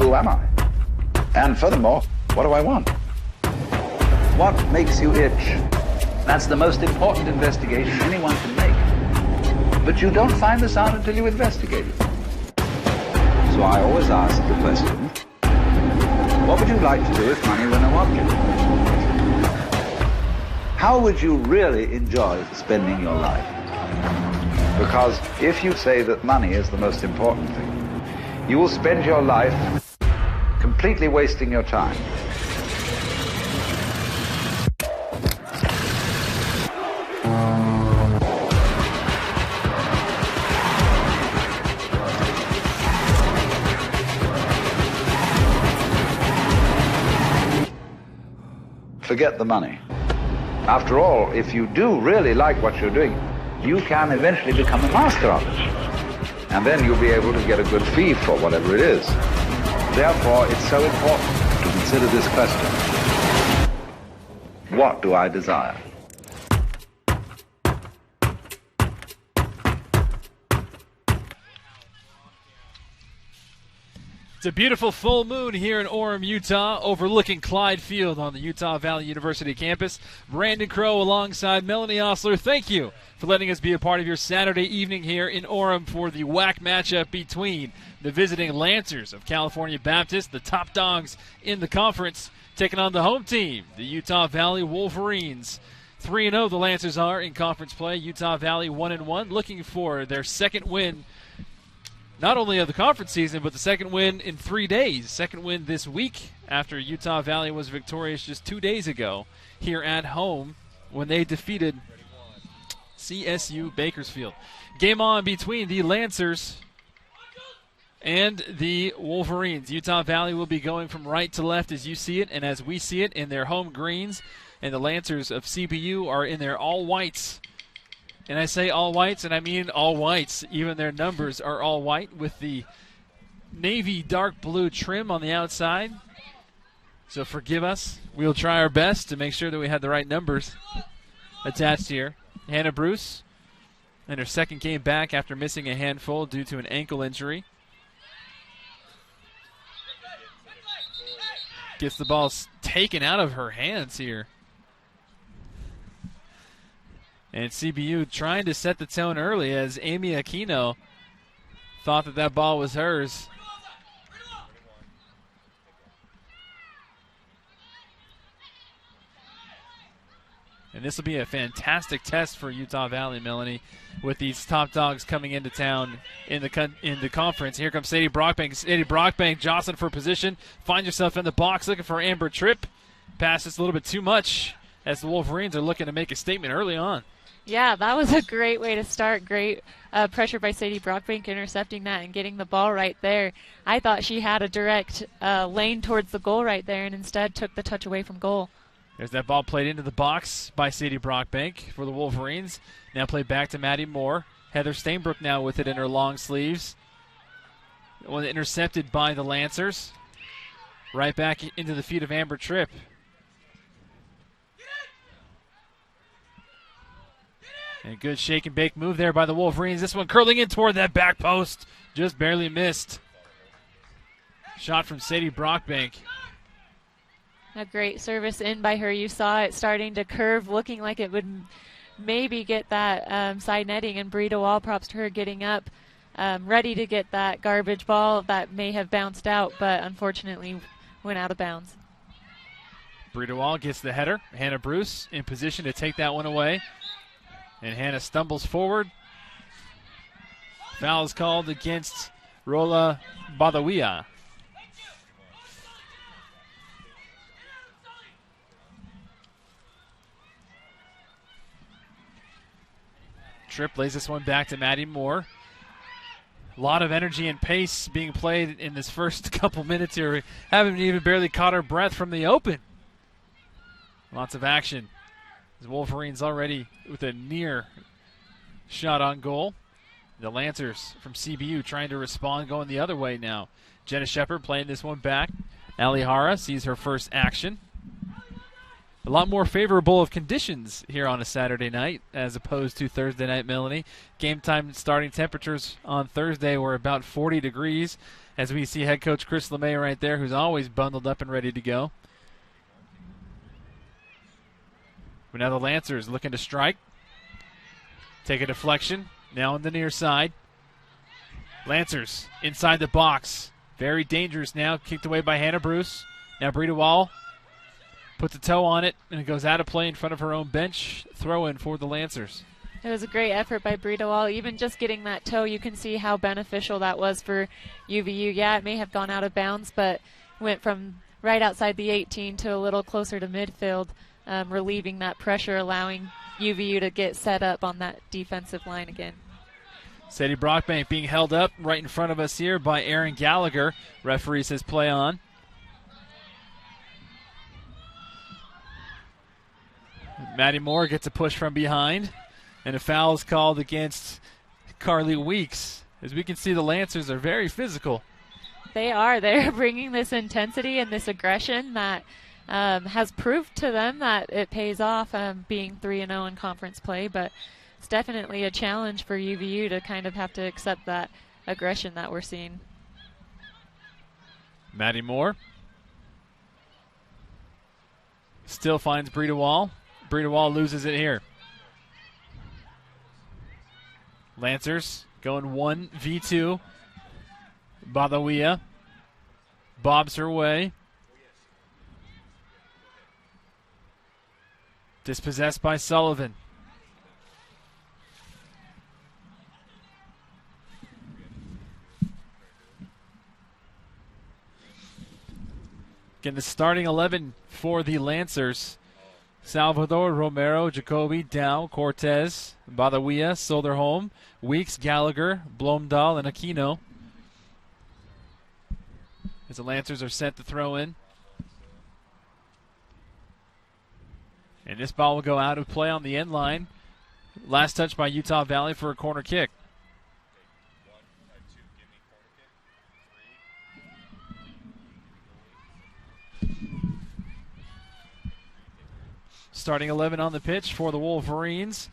who am I? And furthermore, what do I want? What makes you itch? That's the most important investigation anyone can make. But you don't find this out until you investigate it. So I always ask the question, what would you like to do if money were no object? How would you really enjoy spending your life? Because if you say that money is the most important thing, you will spend your life completely wasting your time. Forget the money. After all, if you do really like what you're doing, you can eventually become a master of it. And then you'll be able to get a good fee for whatever it is. Therefore, it's so important to consider this question. What do I desire? It's a beautiful full moon here in Orem, Utah, overlooking Clyde Field on the Utah Valley University campus. Brandon Crow alongside Melanie Osler. Thank you for letting us be a part of your Saturday evening here in Orem for the WAC matchup between the visiting Lancers of California Baptist, the top dogs in the conference, taking on the home team, the Utah Valley Wolverines. 3-0 the Lancers are in conference play. Utah Valley 1-1, looking for their second win, not only of the conference season, but the second win in 3 days. Second win this week after Utah Valley was victorious just 2 days ago here at home when they defeated CSU Bakersfield. Game on between the Lancers and the Wolverines. Utah Valley will be going from right to left as you see it and as we see it in their home greens. And the Lancers of CBU are in their all-whites. And I say all whites, and I mean all whites. Even their numbers are all white with the navy dark blue trim on the outside. So forgive us. We'll try our best to make sure that we have the right numbers attached here. Hannah Bruce in her second game back after missing a handful due to an ankle injury. Gets the ball taken out of her hands here. And CBU trying to set the tone early as Amy Aquino thought that ball was hers. And this will be a fantastic test for Utah Valley, Melanie, with these top dogs coming into town in the conference. Here comes Sadie Brockbank. Sadie Brockbank jostling for position. Finds herself in the box looking for Amber Tripp. Passes a little bit too much as the Wolverines are looking to make a statement early on. Yeah, that was a great way to start. Great pressure by Sadie Brockbank intercepting that and getting the ball right there. I thought she had a direct lane towards the goal right there and instead took the touch away from goal. There's that ball played into the box by Sadie Brockbank for the Wolverines. Now played back to Maddie Moore. Heather Stainbrook now with it in her long sleeves. One intercepted by the Lancers. Right back into the feet of Amber Tripp. And a good shake and bake move there by the Wolverines. This one curling in toward that back post. Just barely missed. Shot from Sadie Brockbank. A great service in by her. You saw it starting to curve, looking like it would maybe get that side netting. And Brita Wall, props to her, getting up, ready to get that garbage ball that may have bounced out, but unfortunately went out of bounds. Brita Wall gets the header. Hannah Bruce in position to take that one away. And Hannah stumbles forward. Foul is called against Rola Badawia. Tripp lays this one back to Maddie Moore. A lot of energy and pace being played in this first couple minutes here. We haven't even barely caught our breath from the open. Lots of action. The Wolverines already with a near shot on goal. The Lancers from CBU trying to respond, going the other way now. Jenna Shepard playing this one back. Ali Hara sees her first action. a lot more favorable of conditions here on a Saturday night as opposed to Thursday night, Melanie. Game time starting temperatures on Thursday were about 40 degrees, as we see head coach Chris LeMay right there, who's always bundled up and ready to go. But now the Lancers looking to strike. Take a deflection. Now on the near side. Lancers inside the box. Very dangerous now. Kicked away by Hannah Bruce. Now Brita Wall puts a toe on it, and it goes out of play in front of her own bench. Throw in for the Lancers. It was a great effort by Brita Wall. Even just getting that toe, you can see how beneficial that was for UVU. Yeah, it may have gone out of bounds, but went from right outside the 18 to a little closer to midfield, relieving that pressure, allowing UVU to get set up on that defensive line again. Sadie Brockbank being held up right in front of us here by Aaron Gallagher. Referee says play on. Maddie Moore gets a push from behind, and a foul is called against Carly Weeks. As we can see, the Lancers are very physical. They are. They're bringing this intensity and this aggression that has proved to them that it pays off, being 3-0 in conference play, but it's definitely a challenge for UVU to kind of have to accept that aggression that we're seeing. Maddie Moore still finds Brita Wall. Brita Wall loses it here. Lancers going 1v2. Badawia bobs her way. Dispossessed by Sullivan. Again, the starting 11 for the Lancers. Salvador, Romero, Jacoby, Dow, Cortez, Badawia, Solderholm, Weeks, Gallagher, Blomdahl, and Aquino. As the Lancers are set to throw in. And this ball will go out of play on the end line. Last touch by Utah Valley for a corner kick. Starting 11 on the pitch for the Wolverines.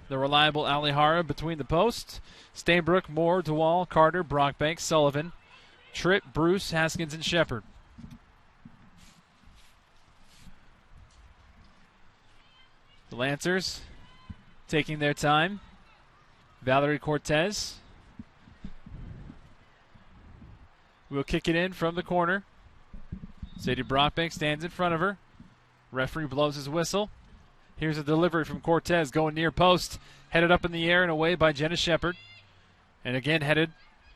The reliable Alihara between the posts. Stainbrook, Moore, DeWall, Carter, Brockbank, Sullivan, Tripp, Bruce, Haskins, and Shepard. The Lancers taking their time. Valerie Cortez will kick it in from the corner. Sadie Brockbank stands in front of her. Referee blows his whistle. Here's a delivery from Cortez going near post. Headed up in the air and away by Jenna Shepard. And again headed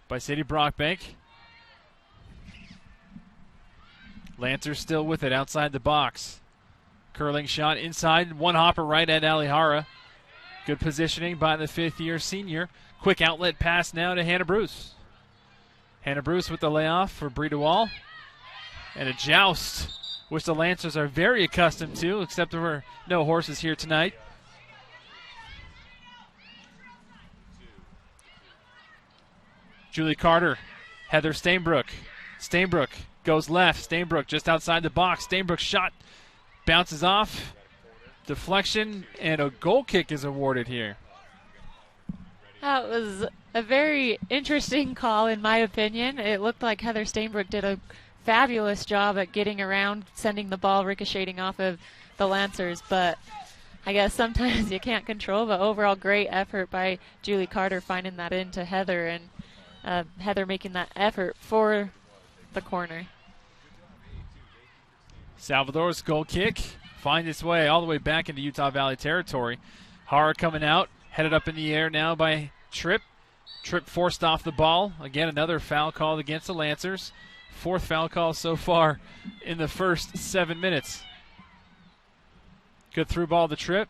by Sadie Brockbank. Lancers still with it outside the box. Curling shot inside. One hopper right at Alihara. Good positioning by the fifth-year senior. Quick outlet pass now to Hannah Bruce. Hannah Bruce with the layoff for Brita Wall. And a joust, which the Lancers are very accustomed to, except there were no horses here tonight. Julie Carter, Heather Stainbrook. Stainbrook goes left. Stainbrook just outside the box. Stainbrook's shot bounces off. Deflection, and a goal kick is awarded here. That was a very interesting call, in my opinion. It looked like Heather Stainbrook did a fabulous job at getting around, sending the ball ricocheting off of the Lancers, but I guess sometimes you can't control. But overall, great effort by Julie Carter finding that into Heather, and Heather making that effort for the corner. Salvador's goal kick finds its way all the way back into Utah Valley territory. Hara coming out, headed up in the air now by Tripp. Tripp forced off the ball. Again, another foul called against the Lancers. Fourth foul call so far in the first 7 minutes. Good through ball to Tripp.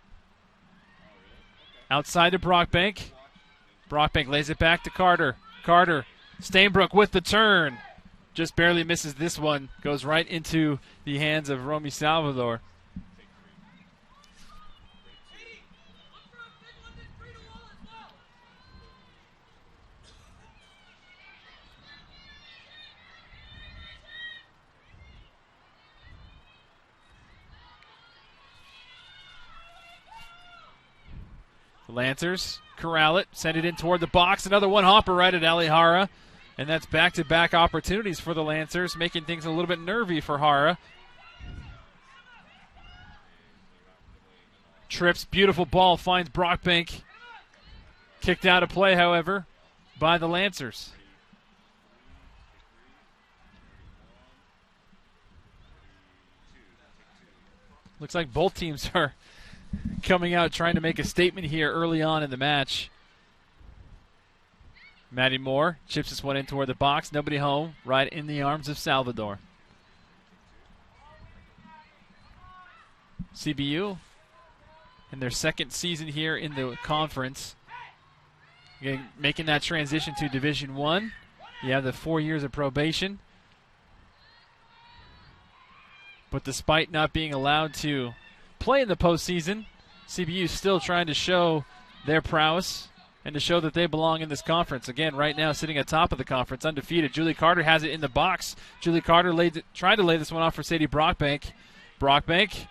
Outside to Brockbank. Brockbank lays it back to Carter. Carter, Stainbrook with the turn. Just barely misses this one. Goes right into the hands of Romy Salvador. The Lancers corral it, send it in toward the box. Another one hopper right at Alihara. And that's back-to-back opportunities for the Lancers, making things a little bit nervy for Hara. Trips, beautiful ball, finds Brockbank. Kicked out of play, however, by the Lancers. Looks like both teams are coming out trying to make a statement here early on in the match. Maddie Moore chips this one in toward the box. Nobody home, right in the arms of Salvador. CBU in their second season here in the conference. Again, making that transition to Division I. You have the 4 years of probation. But despite not being allowed to play in the postseason, CBU is still trying to show their prowess and to show that they belong in this conference. Again, right now sitting atop of the conference, undefeated. Julie Carter has it in the box. Julie Carter tried to lay this one off for Sadie Brockbank. Brockbank,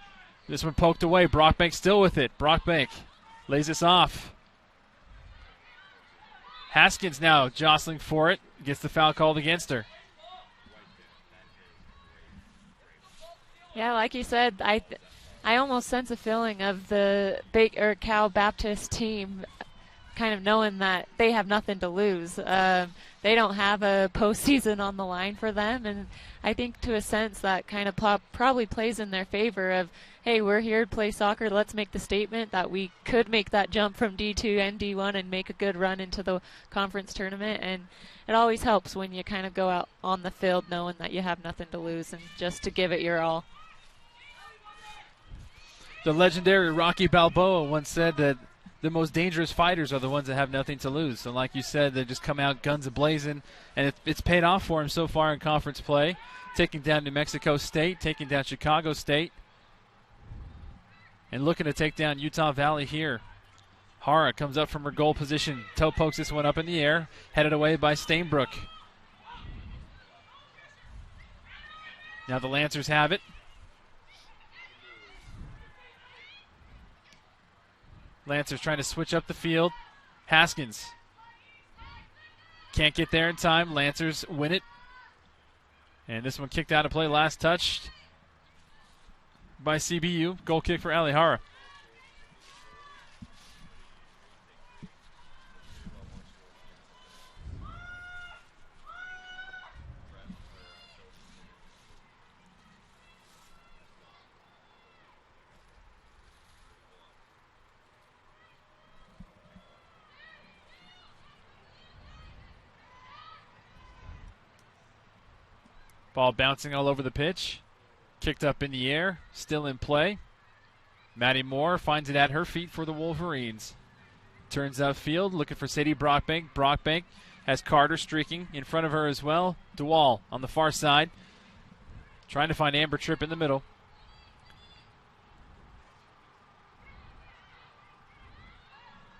this one poked away. Brockbank still with it. Brockbank lays this off. Haskins now jostling for it. Gets the foul called against her. Yeah, like you said, I almost sense a feeling of the Cal Baptist team kind of knowing that they have nothing to lose. They don't have a postseason on the line for them, and I think to a sense that kind of probably plays in their favor of, hey, we're here to play soccer. Let's make the statement that we could make that jump from D2 and D1 and make a good run into the conference tournament. And it always helps when you kind of go out on the field knowing that you have nothing to lose and just to give it your all. The legendary Rocky Balboa once said that the most dangerous fighters are the ones that have nothing to lose. So like you said, they just come out guns a-blazing, and it's paid off for him so far in conference play. Taking down New Mexico State, taking down Chicago State, and looking to take down Utah Valley here. Hara comes up from her goal position. Toe pokes this one up in the air, headed away by Stainbrook. Now the Lancers have it. Lancers trying to switch up the field. Haskins can't get there in time. Lancers win it. And this one kicked out of play, last touch by CBU. Goal kick for Alihara. Ball bouncing all over the pitch. Kicked up in the air. Still in play. Maddie Moore finds it at her feet for the Wolverines. Turns outfield, looking for Sadie Brockbank. Brockbank has Carter streaking in front of her as well. DeWall on the far side. Trying to find Amber Tripp in the middle.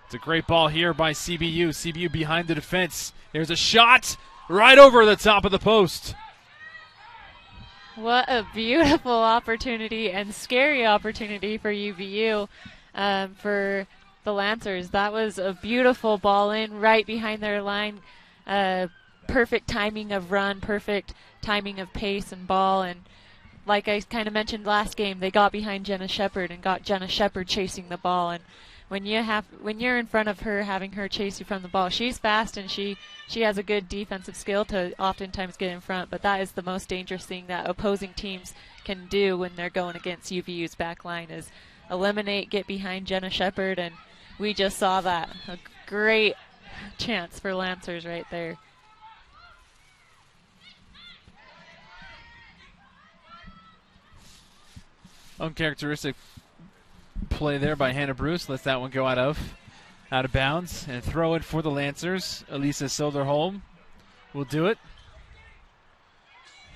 It's a great ball here by CBU. CBU behind the defense. There's a shot right over the top of the post. What a beautiful opportunity and scary opportunity for UVU, for the Lancers. That was a beautiful ball in right behind their line. Perfect timing of run, perfect timing of pace and ball. And like I kind of mentioned last game, they got behind Jenna Shepard and got Jenna Shepard chasing the ball. And when you're in front of her, having her chase you from the ball, she's fast and she has a good defensive skill to oftentimes get in front, but that is the most dangerous thing that opposing teams can do when they're going against UVU's back line is eliminate, get behind Jenna Shepard, and we just saw that. A great chance for Lancers right there. Uncharacteristic play there by Hannah Bruce. Lets that one go out of bounds and throw it for the Lancers. Elisa Soderholm will do it.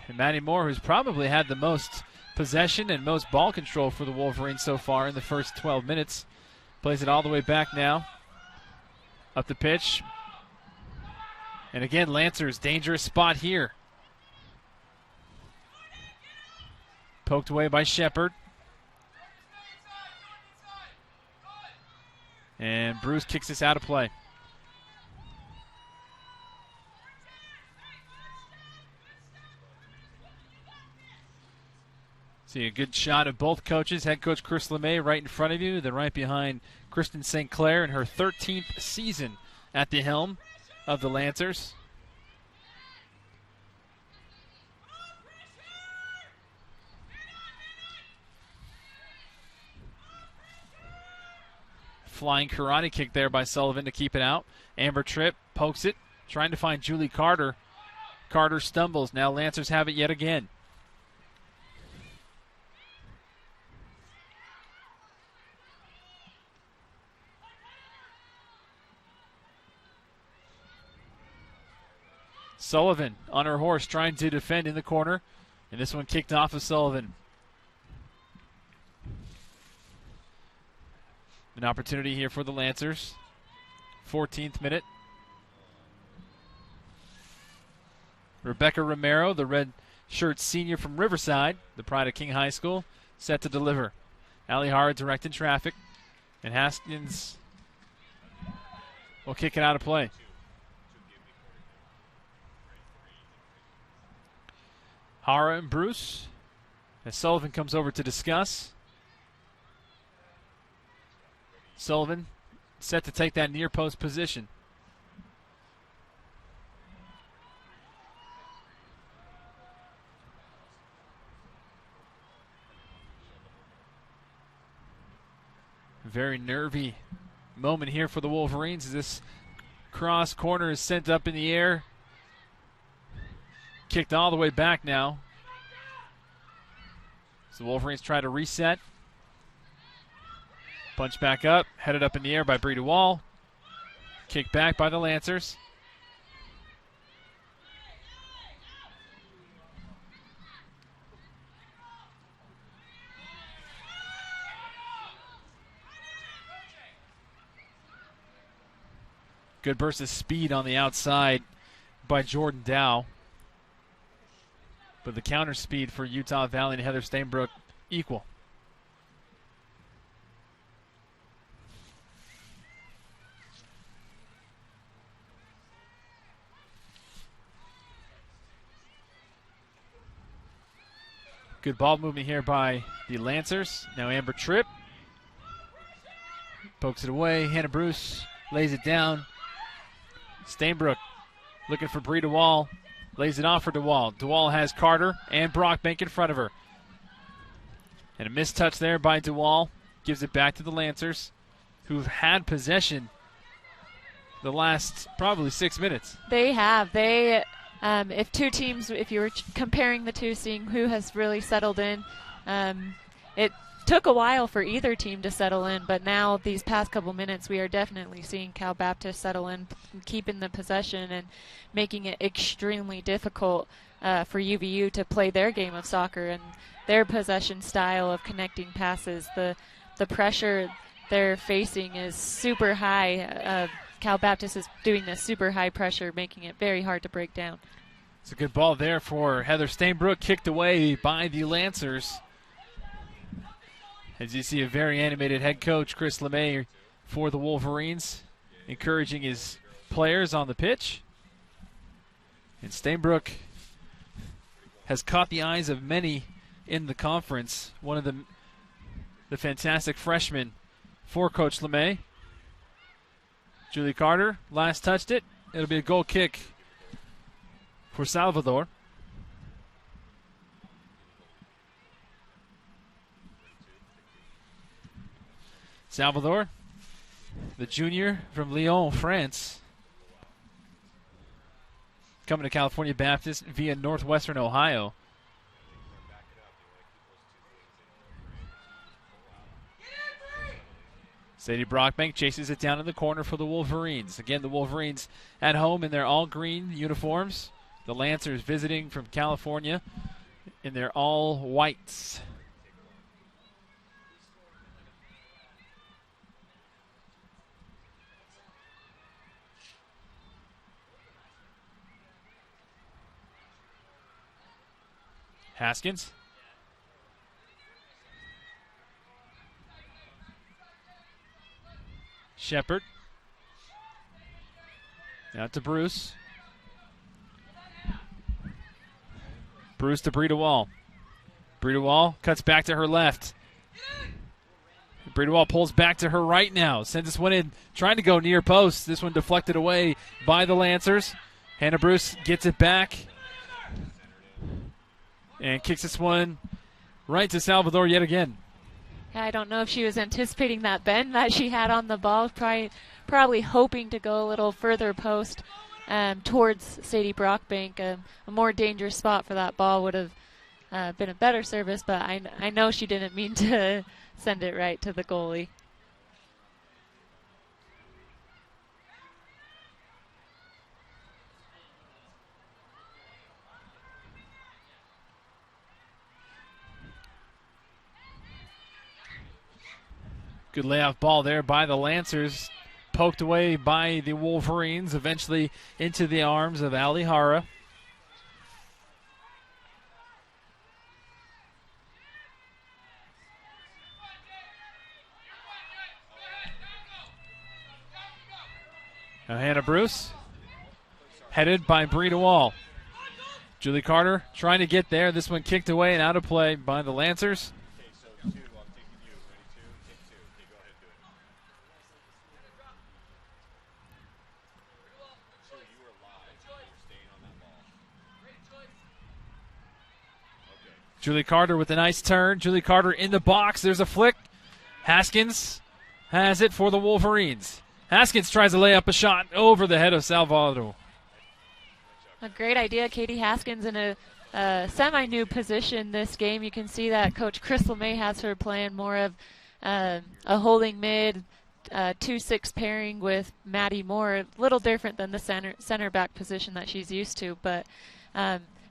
And Maddie Moore, who's probably had the most possession and most ball control for the Wolverines so far in the first 12 minutes, plays it all the way back now. Up the pitch. And again, Lancers, dangerous spot here. Poked away by Shepard. And Bruce kicks this out of play. See a good shot of both coaches. Head coach Chris LeMay right in front of you, then right behind Kristen St. Clair in her 13th season at the helm of the Lancers. Flying karate kick there by Sullivan to keep it out. Amber Tripp pokes it, trying to find Julie Carter. Carter stumbles. Now Lancers have it yet again. Sullivan on her horse trying to defend in the corner. And this one kicked off of Sullivan. An opportunity here for the Lancers. 14th minute. Rebecca Romero, the red shirt senior from Riverside, the pride of King High School, set to deliver. Allie Hara directing traffic. And Haskins will kick it out of play. Hara and Bruce, as Sullivan comes over to discuss. Sullivan set to take that near post position. Very nervy moment here for the Wolverines as this cross corner is sent up in the air. Kicked all the way back now. So the Wolverines try to reset. Punch back up, headed up in the air by Bree DeWall. Kicked back by the Lancers. Good burst of speed on the outside by Jordan Dow. But the counter speed for Utah Valley and Heather Stainbrook equal. Good ball movement here by the Lancers. Now Amber Tripp pokes it away. Hannah Bruce lays it down. Stainbrook looking for Bree DeWall. Lays it off for DeWall. DeWall has Carter and Brockbank in front of her. And a missed touch there by DeWall. Gives it back to the Lancers, who've had possession the last probably 6 minutes. They have. If two teams, if you were comparing the two, seeing who has really settled in, it took a while for either team to settle in, but now these past couple minutes we are definitely seeing Cal Baptist settle in, keeping the possession and making it extremely difficult for UVU to play their game of soccer and their possession style of connecting passes. The pressure they're facing is super high. Cal Baptist is doing this super high pressure, making it very hard to break down. It's a good ball there for Heather Stainbrook, kicked away by the Lancers. As you see, a very animated head coach, Chris LeMay, for the Wolverines, encouraging his players on the pitch. And Stainbrook has caught the eyes of many in the conference. One of the fantastic freshmen for Coach LeMay. Julie Carter last touched it. It'll be a goal kick for Salvador. Salvador, the junior from Lyon, France, coming to California Baptist via Northwestern Ohio. Sadie Brockbank chases it down in the corner for the Wolverines. Again, the Wolverines at home in their all-green uniforms. The Lancers visiting from California in their all-whites. Haskins. Shepard. Out to Bruce. Bruce to Breida Wall. Breida Wall cuts back to her left. Breida Wall pulls back to her right now. Sends this one in, trying to go near post. This one deflected away by the Lancers. Hannah Bruce gets it back and kicks this one right to Salvador yet again. I don't know if she was anticipating that bend that she had on the ball, probably hoping to go a little further post towards Sadie Brockbank. A more dangerous spot for that ball would have been a better service, but I know she didn't mean to send it right to the goalie. Good layoff ball there by the Lancers. Poked away by the Wolverines, eventually into the arms of Ali Hara. Now Hannah Bruce, headed by Breida Wall. Julie Carter trying to get there. This one kicked away and out of play by the Lancers. Julie Carter with a nice turn. Julie Carter in the box. There's a flick. Haskins has it for the Wolverines. Haskins tries to lay up a shot over the head of Salvador. A great idea. Katie Haskins in a semi-new position this game. You can see that Coach Chris LeMay has her playing more of a holding mid, 2-6 pairing with Maddie Moore. A little different than the center back position that she's used to, but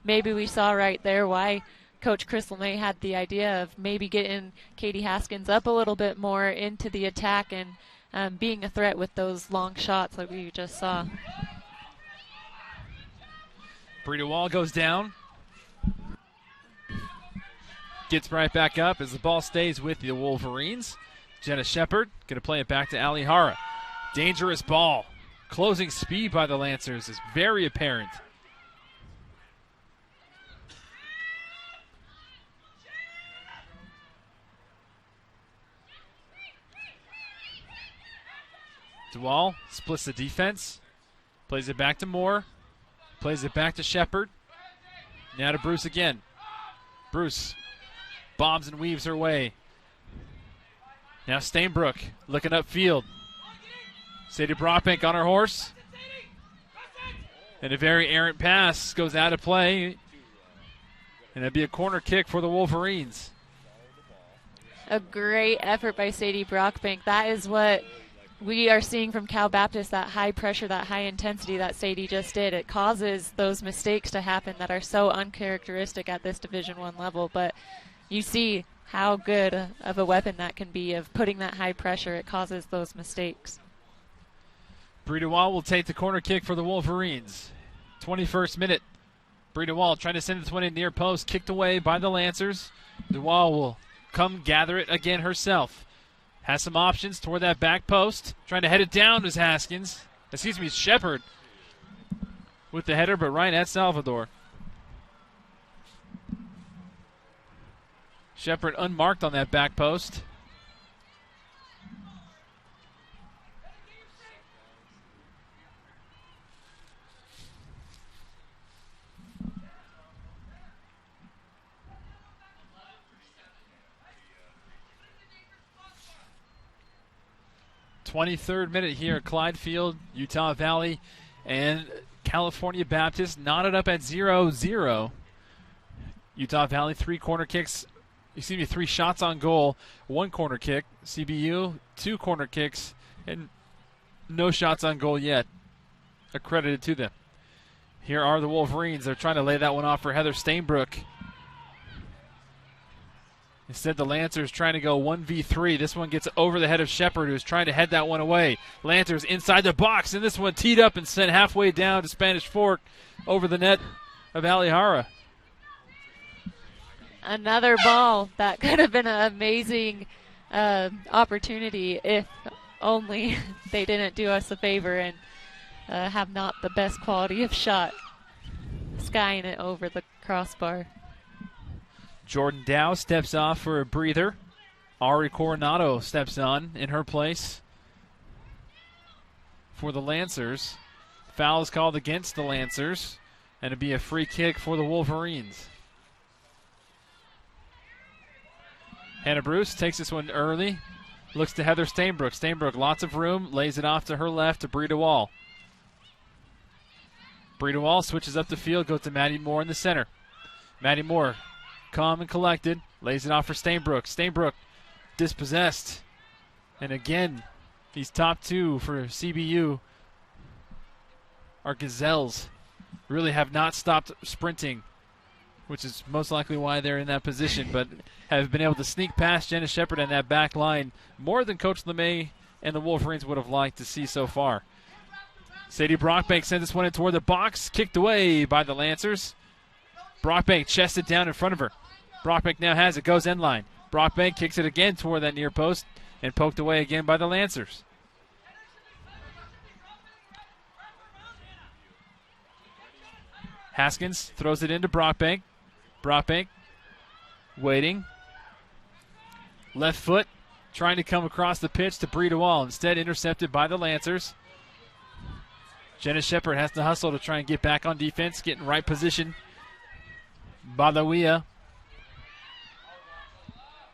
maybe we saw right there why Coach Chris LeMay had the idea of maybe getting Katie Haskins up a little bit more into the attack and being a threat with those long shots like we just saw. Breida Wall goes down. Gets right back up as the ball stays with the Wolverines. Jenna Shepard going to play it back to Ali Hara. Dangerous ball. Closing speed by the Lancers is very apparent. Wall splits the defense, plays it back to Moore, plays it back to Shepard. Now to Bruce again. Bruce bombs and weaves her way. Now Stainbrook looking upfield. Sadie Brockbank on her horse. And a very errant pass goes out of play. And it'll be a corner kick for the Wolverines. A great effort by Sadie Brockbank. That is what we are seeing from Cal Baptist, that high pressure, that high intensity that Sadie just did. It causes those mistakes to happen that are so uncharacteristic at this Division I level. But you see how good of a weapon that can be of putting that high pressure. It causes those mistakes. Breida Wall will take the corner kick for the Wolverines. 21st minute. Breida Wall trying to send this one in near post. Kicked away by the Lancers. DeWall will come gather it again herself. Has some options toward that back post. Trying to head it down is Haskins. Shepard with the header, but right at Salvador. Shepard unmarked on that back post. .23rd minute here at Clyde Field, Utah Valley and California Baptist knotted up at 0-0. Utah Valley, three shots on goal, one corner kick. CBU, two corner kicks, and no shots on goal yet. Accredited to them. Here are the Wolverines. They're trying to lay that one off for Heather Stainbrook. Instead, the Lancers trying to go 1v3. This one gets over the head of Shepard, who's trying to head that one away. Lancers inside the box, and this one teed up and sent halfway down to Spanish Fork over the net of Ali Hara. Another ball that could have been an amazing opportunity if only they didn't do us a favor and have not the best quality of shot, skying it over the crossbar. Jordan Dow steps off for a breather. Ari Coronado steps on in her place for the Lancers. Foul is called against the Lancers, and it'll be a free kick for the Wolverines. Hannah Bruce takes this one early. Looks to Heather Stainbrook. Stainbrook, lots of room, lays it off to her left to Breda Wall. Breda Wall switches up the field, goes to Maddie Moore in the center. Maddie Moore, calm and collected, lays it off for Stainbrook. Stainbrook dispossessed. And again, these top two for CBU are gazelles. Really have not stopped sprinting, which is most likely why they're in that position, but have been able to sneak past Jenna Shepard and that back line more than Coach LeMay and the Wolverines would have liked to see so far. Sadie Brockbank sends this one in toward the box, kicked away by the Lancers. Brockbank chests it down in front of her. Brockbank now has it, goes end line. Brockbank kicks it again toward that near post and poked away again by the Lancers. Haskins throws it into Brockbank. Brockbank waiting. Left foot trying to come across the pitch to Breda Wall. Instead intercepted by the Lancers. Jenna Shepard has to hustle to try and get back on defense, get in right position. Badawia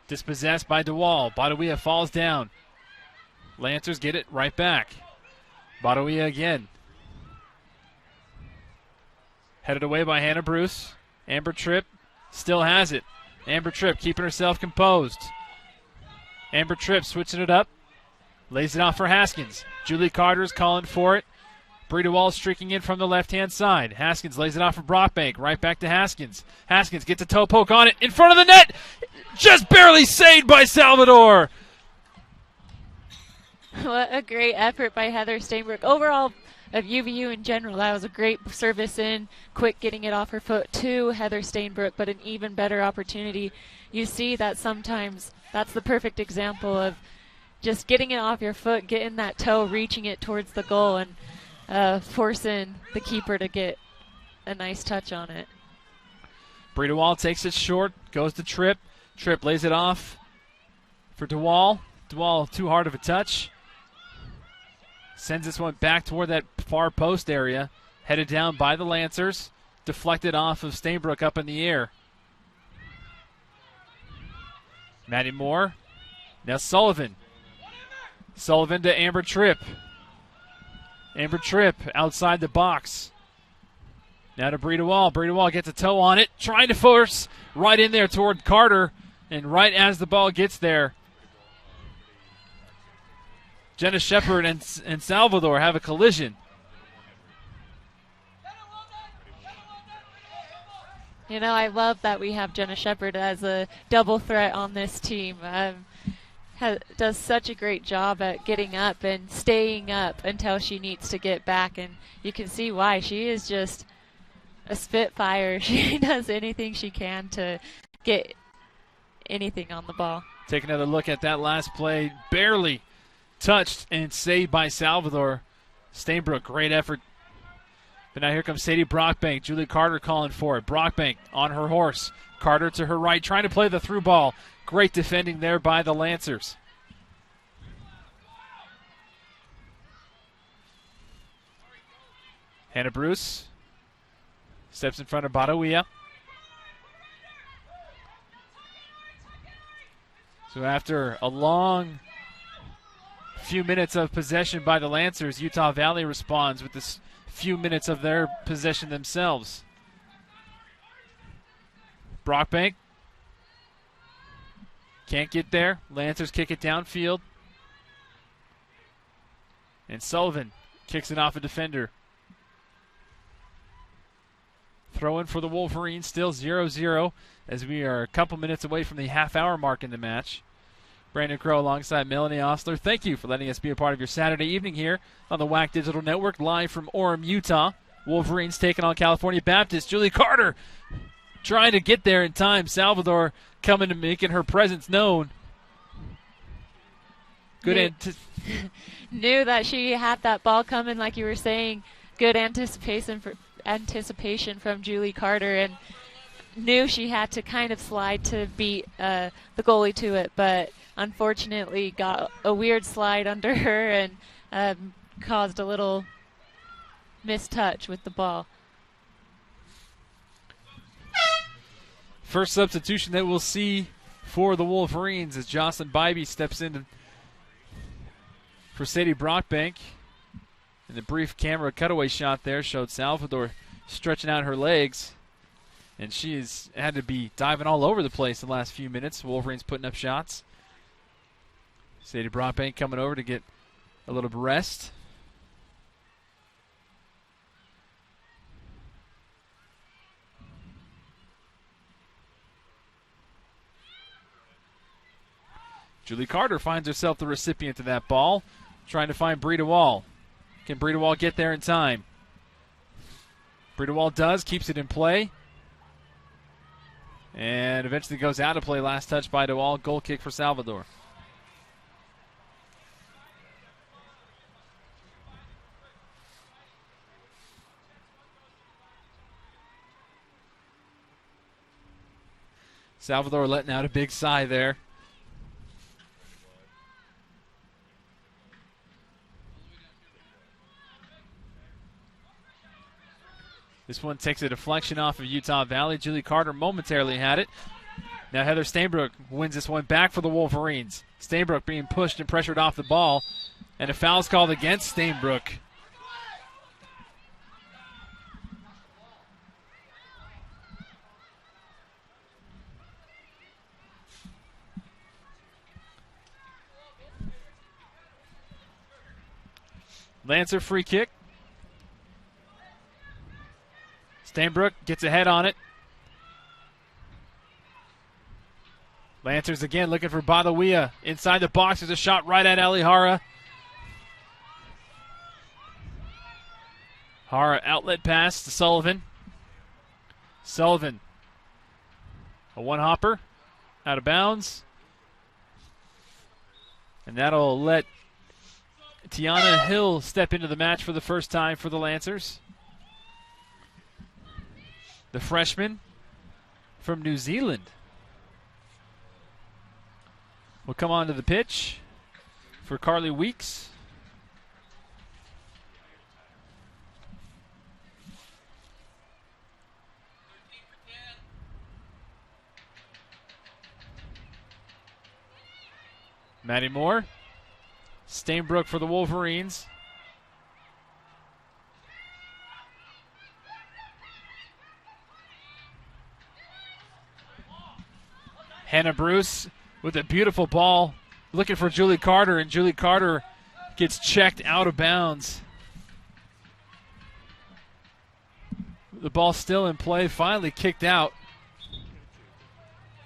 dispossessed by DeWall. Badawia falls down. Lancers get it right back. Badawia again. Headed away by Hannah Bruce. Amber Tripp still has it. Amber Tripp keeping herself composed. Amber Tripp switching it up. Lays it off for Haskins. Julie Carter's calling for it. Breda Wall streaking in from the left-hand side. Haskins lays it off for Brockbank. Right back to Haskins. Haskins gets a toe poke on it. In front of the net. Just barely saved by Salvador. What a great effort by Heather Stainbrook. Overall, of UVU in general, that was a great service in. Quick getting it off her foot to Heather Stainbrook, but an even better opportunity. You see that sometimes that's the perfect example of just getting it off your foot, getting that toe, reaching it towards the goal, and forcing the keeper to get a nice touch on it. Breda Wall takes it short, goes to Tripp. Tripp lays it off for DeWall. DeWall too hard of a touch. Sends this one back toward that far post area. Headed down by the Lancers. Deflected off of Stainbrook up in the air. Maddie Moore. Now Sullivan. Sullivan to Amber Tripp. Amber Tripp outside the box. Now to Breda Wall. Breda Wall gets a toe on it. Trying to force right in there toward Carter. And right as the ball gets there, Jenna Shepard and Salvador have a collision. You know, I love that we have Jenna Shepard as a double threat on this team. Does such a great job at getting up and staying up until she needs to get back, and you can see why. She is just a spitfire. She does anything she can to get anything on the ball. Take another look at that last play. Barely touched and saved by Salvador. Stainbrook, great effort. But now here comes Sadie Brockbank. Julie Carter calling for it. Brockbank on her horse. Carter to her right, trying to play the through ball. Great defending there by the Lancers. Hannah Bruce steps in front of Badawia. So after a long few minutes of possession by the Lancers, Utah Valley responds with this few minutes of their possession themselves. Brockbank can't get there. Lancers kick it downfield. And Sullivan kicks it off a defender. Throw in for the Wolverines, still 0-0 as we are a couple minutes away from the half-hour mark in the match. Brandon Crow alongside Melanie Osler. Thank you for letting us be a part of your Saturday evening here on the WAC Digital Network, live from Orem, Utah. Wolverines taking on California Baptist. Julie Carter trying to get there in time. Salvador coming and making her presence known. knew that she had that ball coming, like you were saying. Good anticipation from Julie Carter, and knew she had to kind of slide to beat the goalie to it, but unfortunately got a weird slide under her and caused a little mistouch with the ball. First substitution that we'll see for the Wolverines as Jocelyn Bybee steps in for Sadie Brockbank. And the brief camera cutaway shot there showed Salvador stretching out her legs. And she has had to be diving all over the place the last few minutes. Wolverines putting up shots. Sadie Brockbank coming over to get a little rest. Julie Carter finds herself the recipient of that ball, trying to find Brita Wall. Can Brita Wall get there in time? Brita Wall does, keeps it in play. And eventually goes out of play. Last touch by DeWall. Goal kick for Salvador. Salvador letting out a big sigh there. This one takes a deflection off of Utah Valley. Julie Carter momentarily had it. Now Heather Stainbrook wins this one back for the Wolverines. Stainbrook being pushed and pressured off the ball. And a foul's called against Stainbrook. Lancer free kick. Stainbrook gets ahead on it. Lancers again looking for Badawia. Inside the box, there's a shot right at Ali Hara. Hara outlet pass to Sullivan. Sullivan. A one-hopper. Out of bounds. And that'll let Tiana Hill step into the match for the first time for the Lancers. The freshman from New Zealand will come onto the pitch for Carly Weeks. Maddie Moore. Stainbrook for the Wolverines. Hannah Bruce with a beautiful ball looking for Julie Carter, and Julie Carter gets checked out of bounds. The ball still in play, finally kicked out.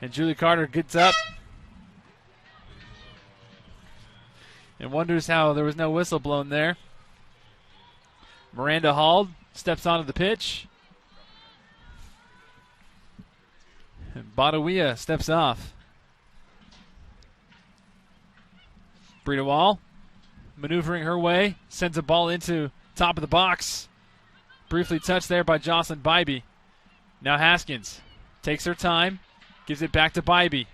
And Julie Carter gets up and wonders how there was no whistle blown there. Miranda Hall steps onto the pitch. And Badawia steps off. Brita Wall maneuvering her way, sends a ball into top of the box. Briefly touched there by Jocelyn Bybee. Now Haskins takes her time, gives it back to Bybee.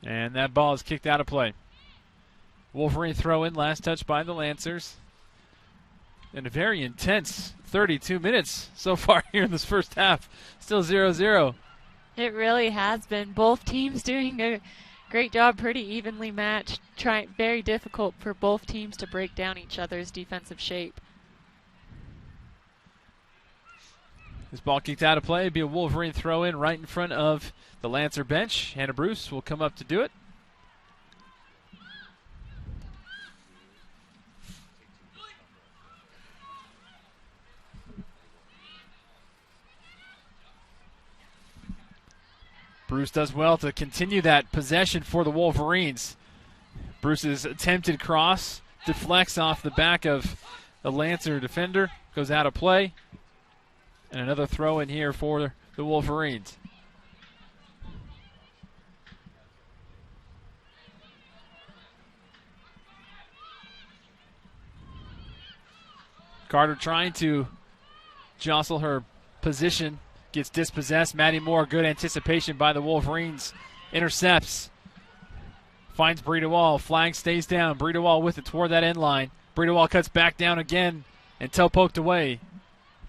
And that ball is kicked out of play. Wolverine throw in, last touch by the Lancers. And a very intense 32 minutes so far here in this first half. Still 0-0. It really has been. Both teams doing a great job, pretty evenly matched. Very difficult for both teams to break down each other's defensive shape. This ball kicked out of play. It'd be a Wolverine throw in right in front of the Lancer bench. Hannah Bruce will come up to do it. Bruce does well to continue that possession for the Wolverines. Bruce's attempted cross deflects off the back of the Lancer defender, goes out of play. And another throw in here for the Wolverines. Carter trying to jostle her position. Gets dispossessed. Maddie Moore, good anticipation by the Wolverines. Intercepts. Finds Breida Wall. Flag stays down. Breida Wall with it toward that end line. Breida Wall cuts back down again and toe poked away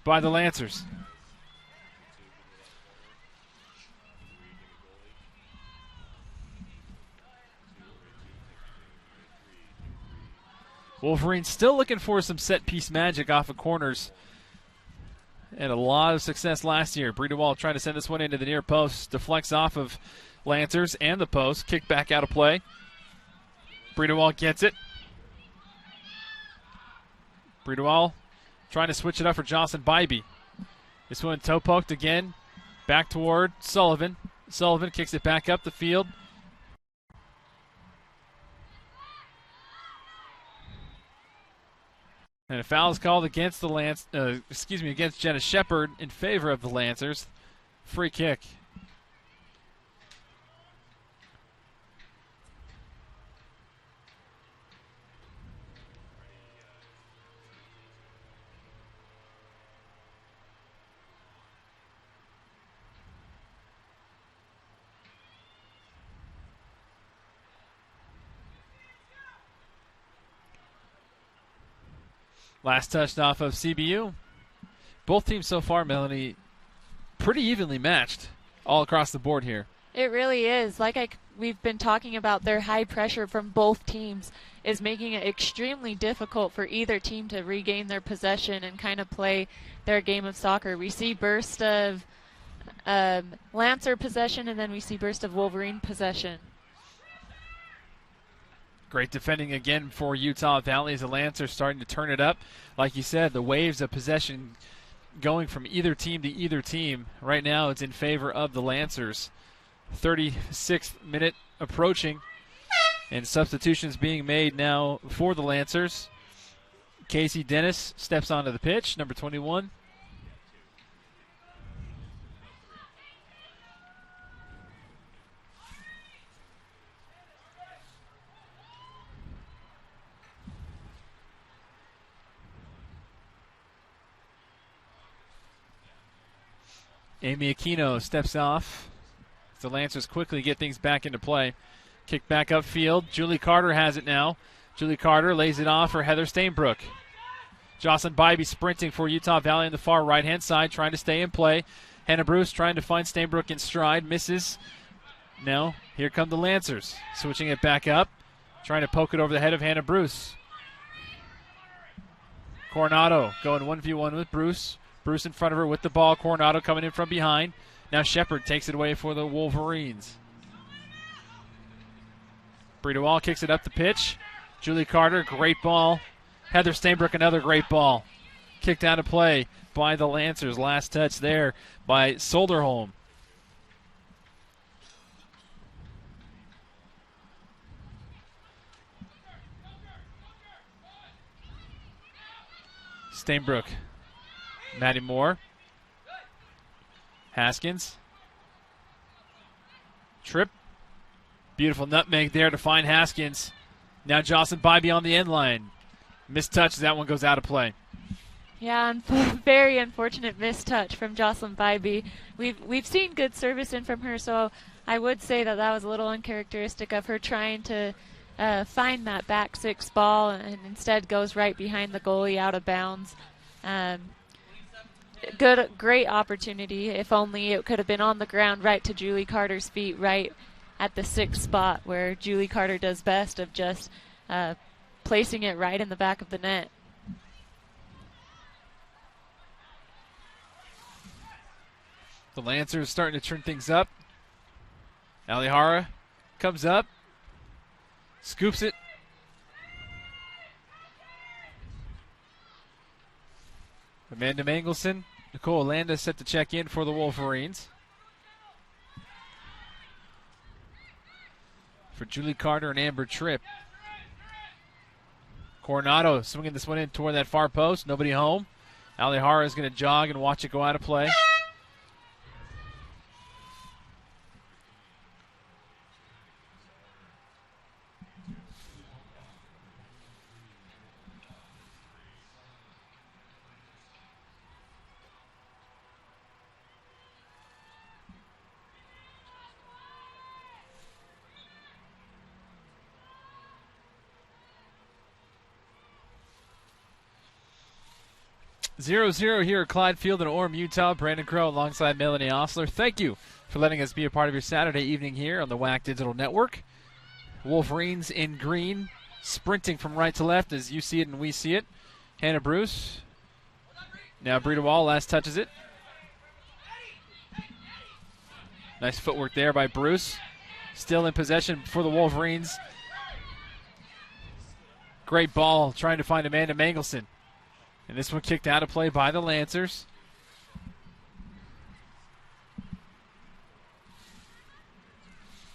by the Lancers. Wolverines still looking for some set-piece magic off of corners. And a lot of success last year. Breida Wall trying to send this one into the near post. Deflects off of Lancers and the post. Kick back out of play. Breida Wall gets it. Breida Wall trying to switch it up for Jocelyn Bybee. This one toe poked again. Back toward Sullivan. Sullivan kicks it back up the field. And a foul is called against the against Jenna Shepard in favor of the Lancers. Free kick. Last touched off of CBU. Both teams so far, Melanie, pretty evenly matched all across the board here. It really is. We've been talking about, their high pressure from both teams is making it extremely difficult for either team to regain their possession and kind of play their game of soccer. We see burst of Lancer possession, and then we see burst of Wolverine possession. Great defending again for Utah Valley as the Lancers starting to turn it up. Like you said, the waves of possession going from either team to either team. Right now it's in favor of the Lancers. 36th minute approaching, and substitutions being made now for the Lancers. Casey Dennis steps onto the pitch, number 21. Amy Aquino steps off. The Lancers quickly get things back into play. Kick back upfield. Julie Carter has it now. Julie Carter lays it off for Heather Stainbrook. Jocelyn Bybee sprinting for Utah Valley on the far right-hand side, trying to stay in play. Hannah Bruce trying to find Stainbrook in stride. Misses. Now, here come the Lancers. Switching it back up. Trying to poke it over the head of Hannah Bruce. Coronado going 1v1 with Bruce. Bruce in front of her with the ball. Coronado coming in from behind. Now Shepard takes it away for the Wolverines. Breida Wall kicks it up the pitch. Julie Carter, great ball. Heather Stainbrook, another great ball. Kicked out of play by the Lancers. Last touch there by Solderholm. Stainbrook. Maddie Moore. Haskins. Trip. Beautiful nutmeg there to find Haskins. Now Jocelyn Bybee on the end line. Missed touch. That one goes out of play. Yeah, very unfortunate missed touch from Jocelyn Bybee. We've seen good service in from her, so I would say that was a little uncharacteristic of her trying to find that back six ball, and instead goes right behind the goalie out of bounds. Great opportunity. If only it could have been on the ground right to Julie Carter's feet, right at the sixth spot where Julie Carter does best, of just placing it right in the back of the net. The Lancers starting to turn things up. Alihara comes up, scoops it. Amanda Mangelson, Nicole Landa set to check in for the Wolverines. For Julie Carter and Amber Tripp. Coronado swinging this one in toward that far post. Nobody home. Alihara is going to jog and watch it go out of play. 0-0 here at Clyde Field in Orem, Utah. Brandon Crow alongside Melanie Osler. Thank you for letting us be a part of your Saturday evening here on the WAC Digital Network. Wolverines in green, sprinting from right to left as you see it and we see it. Hannah Bruce. Now Brita Wall last touches it. Nice footwork there by Bruce. Still in possession for the Wolverines. Great ball trying to find Amanda Mangelson. And this one kicked out of play by the Lancers.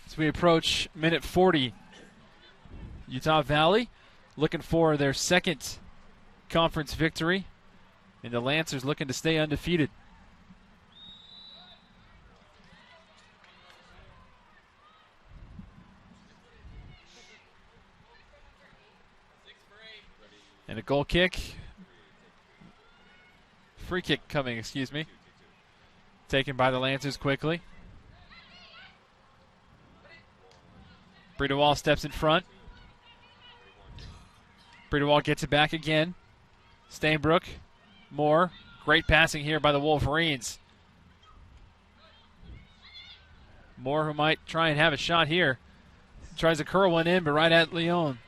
As we approach minute 40, Utah Valley looking for their second conference victory. And the Lancers looking to stay undefeated. And a goal kick. Free kick coming, excuse me. Taken by the Lancers quickly. Brita Wall steps in front. Brita Wall gets it back again. Stainbrook. Moore. Great passing here by the Wolverines. Moore, who might try and have a shot here. Tries to curl one in, but right at Leon.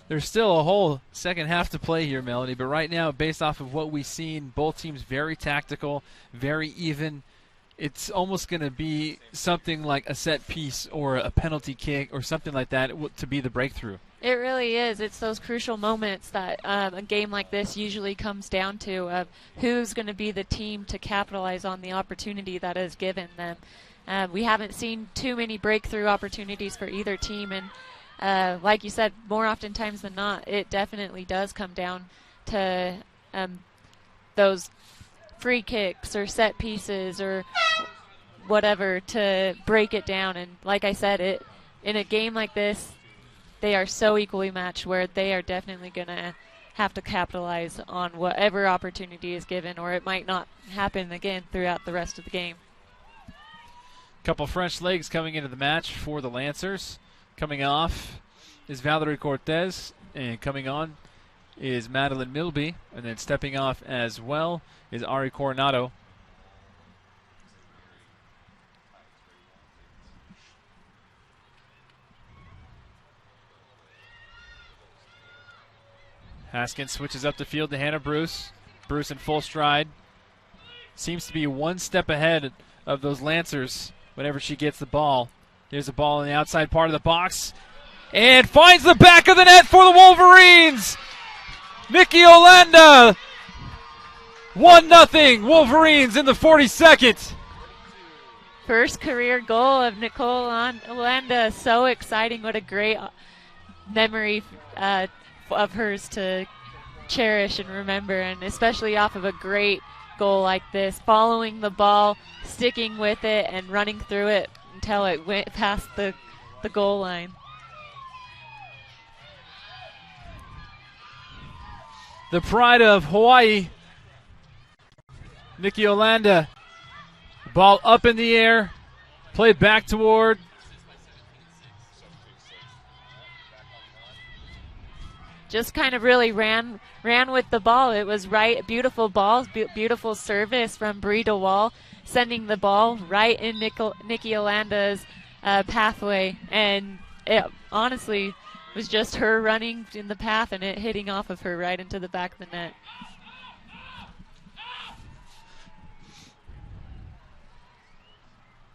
There's still a whole second half to play here, Melanie, but right now, based off of what we've seen, both teams very tactical, very even. It's almost going to be something like a set piece or a penalty kick or something like that to be the breakthrough. It really is. It's those crucial moments that a game like this usually comes down to of who's going to be the team to capitalize on the opportunity that is given them. We haven't seen too many breakthrough opportunities for either team, and like you said, more oftentimes than not, it definitely does come down to those free kicks or set pieces or whatever to break it down. And like I said, in a game like this, they are so equally matched where they are definitely going to have to capitalize on whatever opportunity is given, or it might not happen again throughout the rest of the game. Couple fresh legs coming into the match for the Lancers. Coming off is Valerie Cortez, and coming on is Madeline Milby, and then stepping off as well is Ari Coronado. Haskins switches up the field to Hannah Bruce. Bruce in full stride. Seems to be one step ahead of those Lancers whenever she gets the ball. Here's a ball in the outside part of the box. And finds the back of the net for the Wolverines. Nikki Olanda. 1-0 Wolverines in the 42nd. First career goal of Nicole Olanda. So exciting. What a great memory of hers to cherish and remember, and especially off of a great goal like this. Following the ball, sticking with it, and running through it until it went past the goal line. The pride of Hawaii, Nikki Olanda. Ball up in the air, played back toward. Just kind of really ran with the ball. It was right, beautiful ball, beautiful service from Brita Wall, sending the ball right in Nikki Olanda's pathway, and it honestly was just her running in the path and it hitting off of her right into the back of the net.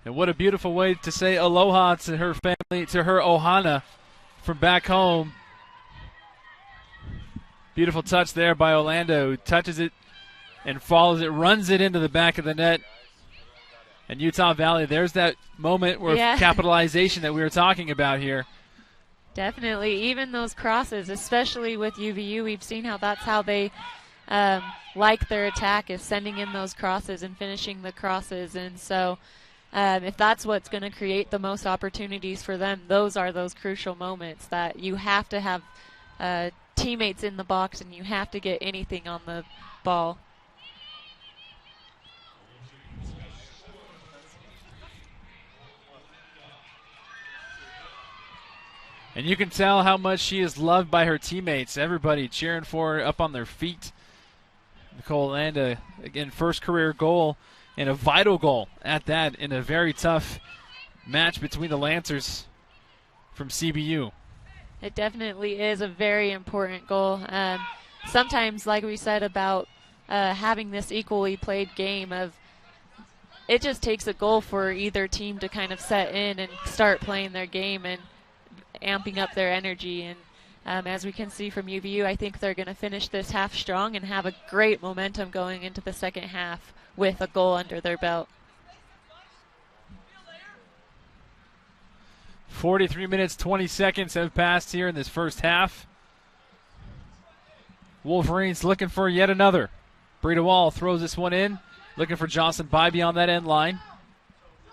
And what a beautiful way to say aloha to her family, to her ohana from back home. Beautiful touch there by Olanda, who touches it and follows it, runs it into the back of the net. And Utah Valley, there's that moment where capitalization that we were talking about here. Definitely. Even those crosses, especially with UVU, we've seen how that's how they like their attack, is sending in those crosses and finishing the crosses. And so if that's what's going to create the most opportunities for them, those are those crucial moments that you have to have teammates in the box and you have to get anything on the ball. And you can tell how much she is loved by her teammates. Everybody cheering for her up on their feet. Nicole Landa, again, first career goal and a vital goal at that in a very tough match between the Lancers from CBU. It definitely is a very important goal. Sometimes, like we said about having this equally played game, it just takes a goal for either team to kind of set in and start playing their game and amping up their energy. And as we can see from UVU, I think they're going to finish this half strong and have a great momentum going into the second half with a goal under their belt. 43 minutes, 20 seconds have passed here in this first half. Wolverines looking for yet another. Brita Wall throws this one in, looking for Jocelyn Bybee on that end line.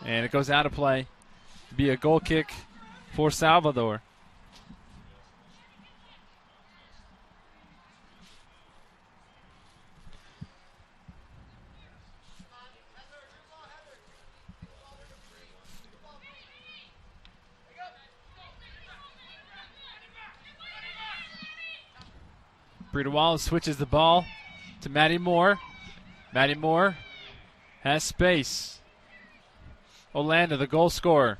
And it goes out of play. Be a goal kick for Salvador. Brita Wallace switches the ball to Maddie Moore. Maddie Moore has space. Olanda, the goal scorer.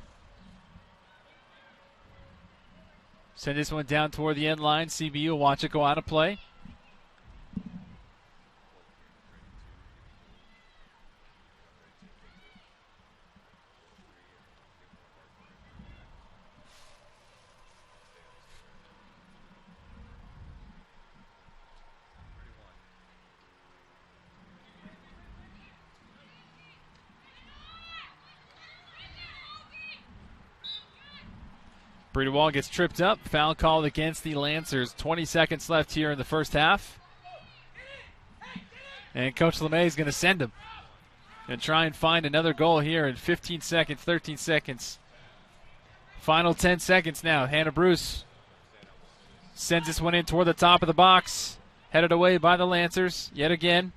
Send this one down toward the end line. CBU will watch it go out of play. Brita Wall gets tripped up. Foul called against the Lancers. 20 seconds left here in the first half. And Coach LeMay is going to send him and try and find another goal here in 15 seconds, 13 seconds. Final 10 seconds now. Hannah Bruce sends this one in toward the top of the box. Headed away by the Lancers yet again.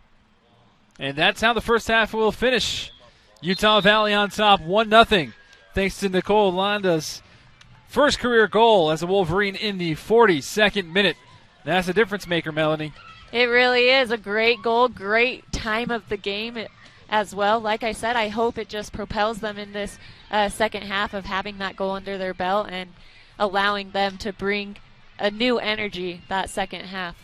And that's how the first half will finish. Utah Valley on top, 1-0. Thanks to Nicole Landa's first career goal as a Wolverine in the 42nd minute. That's a difference maker, Melanie. It really is a great goal, great time of the game as well. Like I said, I hope it just propels them in this second half of having that goal under their belt and allowing them to bring a new energy that second half.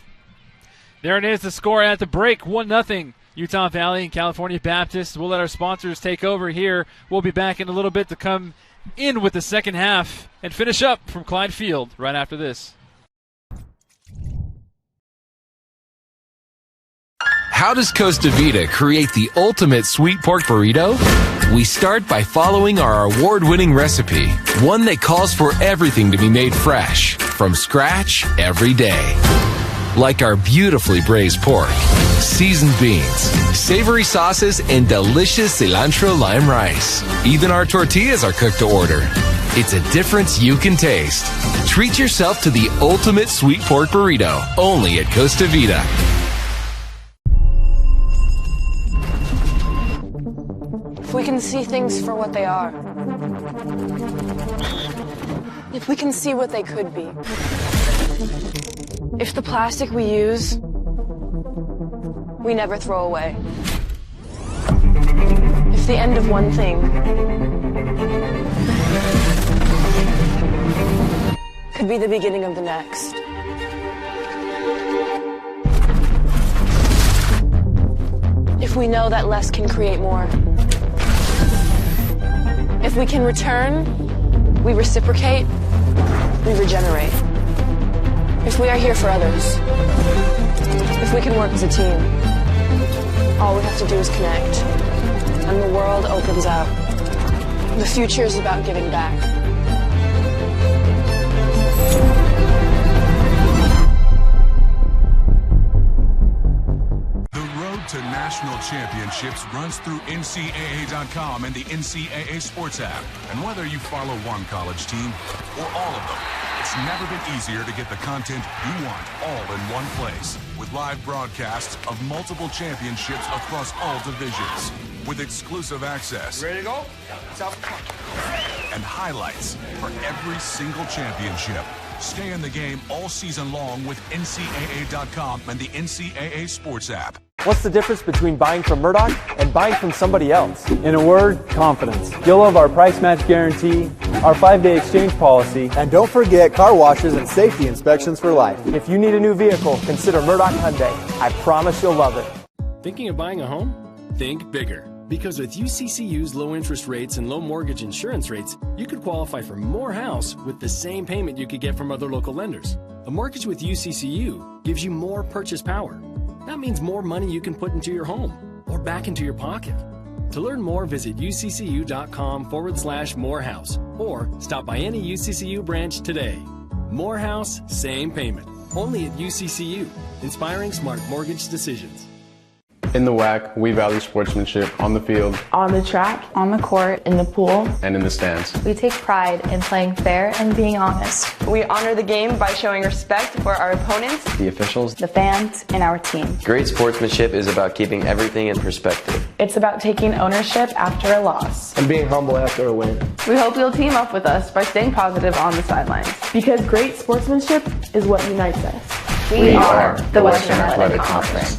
There it is, the score at the break, 1-0. Utah Valley and California Baptist. We'll let our sponsors take over here. We'll be back in a little bit to come in with the second half and finish up from Clyde Field right after this. How does Costa Vida create the ultimate sweet pork burrito? We start by following our award-winning recipe, one that calls for everything to be made fresh, from scratch every day. Like our beautifully braised pork, seasoned beans, savory sauces, and delicious cilantro lime rice. Even our tortillas are cooked to order. It's a difference you can taste. Treat yourself to the ultimate sweet pork burrito, only at Costa Vida. If we can see things for what they are, if we can see what they could be, if the plastic we use, we never throw away. If the end of one thing could be the beginning of the next. If we know that less can create more. If we can return, we reciprocate, we regenerate. If we are here for others, if we can work as a team, all we have to do is connect, and the world opens up. The future is about giving back. The road to national national championships runs through NCAA.com and the NCAA Sports app. And whether you follow one college team or all of them, it's never been easier to get the content you want all in one place. With live broadcasts of multiple championships across all divisions. With exclusive access. Ready to go? And highlights for every single championship. Stay in the game all season long with NCAA.com and the NCAA Sports app. What's the difference between buying from Murdoch and buying from somebody else? In a word, confidence. You'll love our price match guarantee, our 5-day exchange policy, and don't forget car washes and safety inspections for life. If you need a new vehicle, consider Murdoch Hyundai. I promise you'll love it. Thinking of buying a home? Think bigger. Because with UCCU's low interest rates and low mortgage insurance rates, you could qualify for more house with the same payment you could get from other local lenders. A mortgage with UCCU gives you more purchase power. That means more money you can put into your home or back into your pocket. To learn more, visit uccu.com/morehouse or stop by any UCCU branch today. More house, same payment. Only at UCCU. Inspiring smart mortgage decisions. In the WAC, we value sportsmanship on the field, on the track, on the court, in the pool, and in the stands. We take pride in playing fair and being honest. We honor the game by showing respect for our opponents, the officials, the fans, and our team. Great sportsmanship is about keeping everything in perspective. It's about taking ownership after a loss. And being humble after a win. We hope you'll team up with us by staying positive on the sidelines. Because great sportsmanship is what unites us. We are the Western Athletic Conference.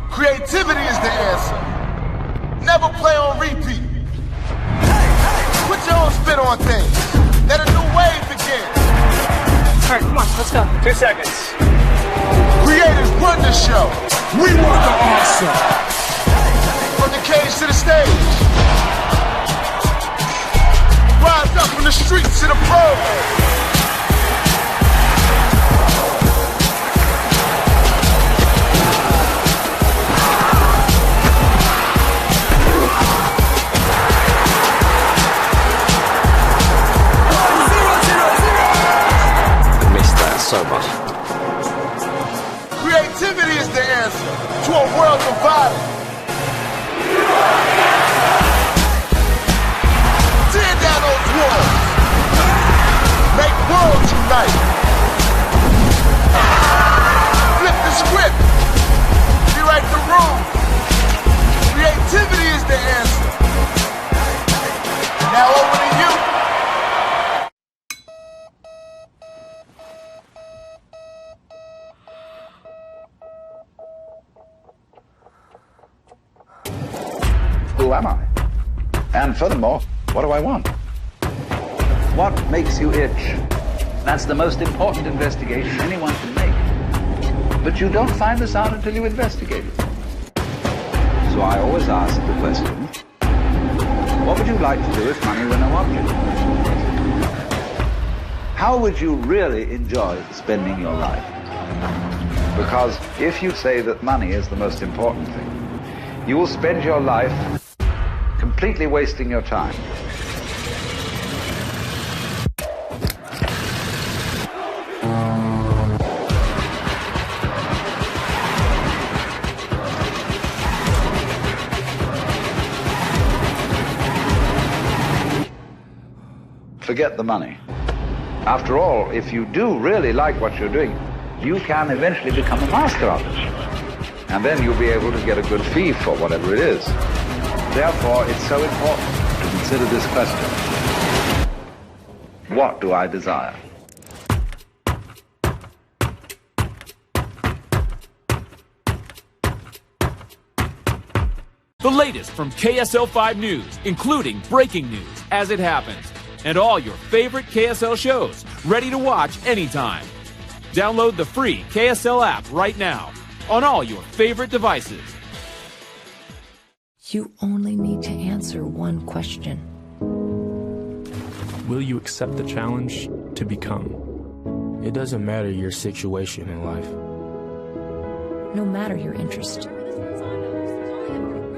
Creativity is the answer. Never play on repeat. Put your own spin on things. Let a new wave begin. All right, come on, let's go. 2 seconds. Creators run the show. We want the awesome. From the cage to the stage. Rise up from the streets to the pros. So much. Creativity is the answer to a world divided. Tear down those walls. Make worlds unite. Flip the script. Rewrite the room. Creativity is the answer. Now over to you. Who am I? And furthermore, what do I want? What makes you itch? That's the most important investigation anyone can make. But you don't find this out until you investigate it. So I always ask the question, what would you like to do if money were no object? How would you really enjoy spending your life? Because if you say that money is the most important thing, you will spend your life completely wasting your time. Forget the money. After all, if you do really like what you're doing, you can eventually become a master of it. And then you'll be able to get a good fee for whatever it is. Therefore, it's so important to consider this question. What do I desire? The latest from KSL 5 News, including breaking news as it happens, and all your favorite KSL shows, ready to watch anytime. Download the free KSL app right now on all your favorite devices. You only need to answer one question. Will you accept the challenge to become? It doesn't matter your situation in life. No matter your interest.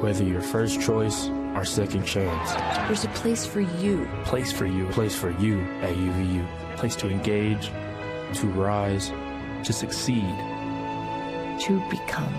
Whether your first choice or second chance. There's a place for you. Place for you. Place for you at UVU. Place to engage, to rise, to succeed. To become.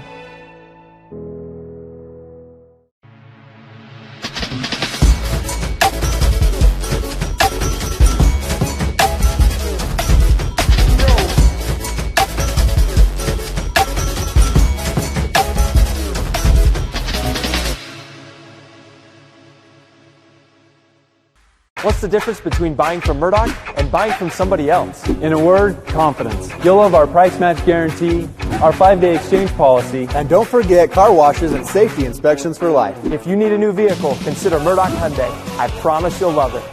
What's the difference between buying from Murdoch and buying from somebody else? In a word, confidence. You'll love our price match guarantee, our 5-day exchange policy, and don't forget car washes and safety inspections for life. If you need a new vehicle, consider Murdoch Hyundai. I promise you'll love it.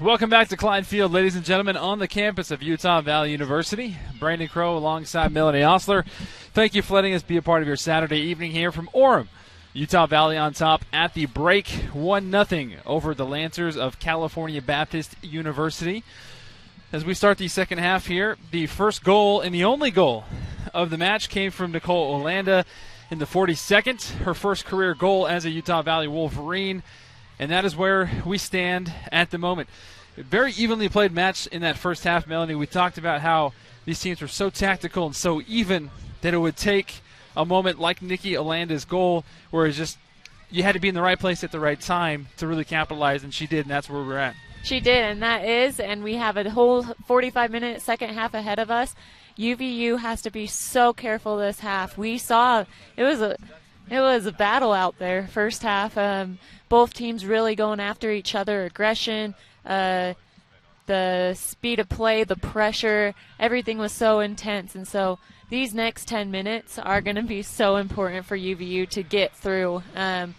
Welcome back to Clyde Field, ladies and gentlemen, on the campus of Utah Valley University. Brandon Crow alongside Melanie Osler. Thank you for letting us be a part of your Saturday evening here from Orem. Utah Valley on top at the break, 1-0 over the Lancers of California Baptist University. As we start the second half here, the first goal and the only goal of the match came from Nicole Olanda in the 42nd, her first career goal as a Utah Valley Wolverine. And that is where we stand at the moment. Very evenly played match in that first half, Melanie. We talked about how these teams were so tactical and so even that it would take a moment like Nikki Olanda's goal where it's just you had to be in the right place at the right time to really capitalize, and she did, and that's where we're at. She did, and we have a whole 45-minute second half ahead of us. UVU has to be so careful this half. We saw it was a battle out there first half. Both teams really going after each other, aggression, the speed of play, the pressure, everything was so intense. And so these next 10 minutes are going to be so important for UVU to get through. The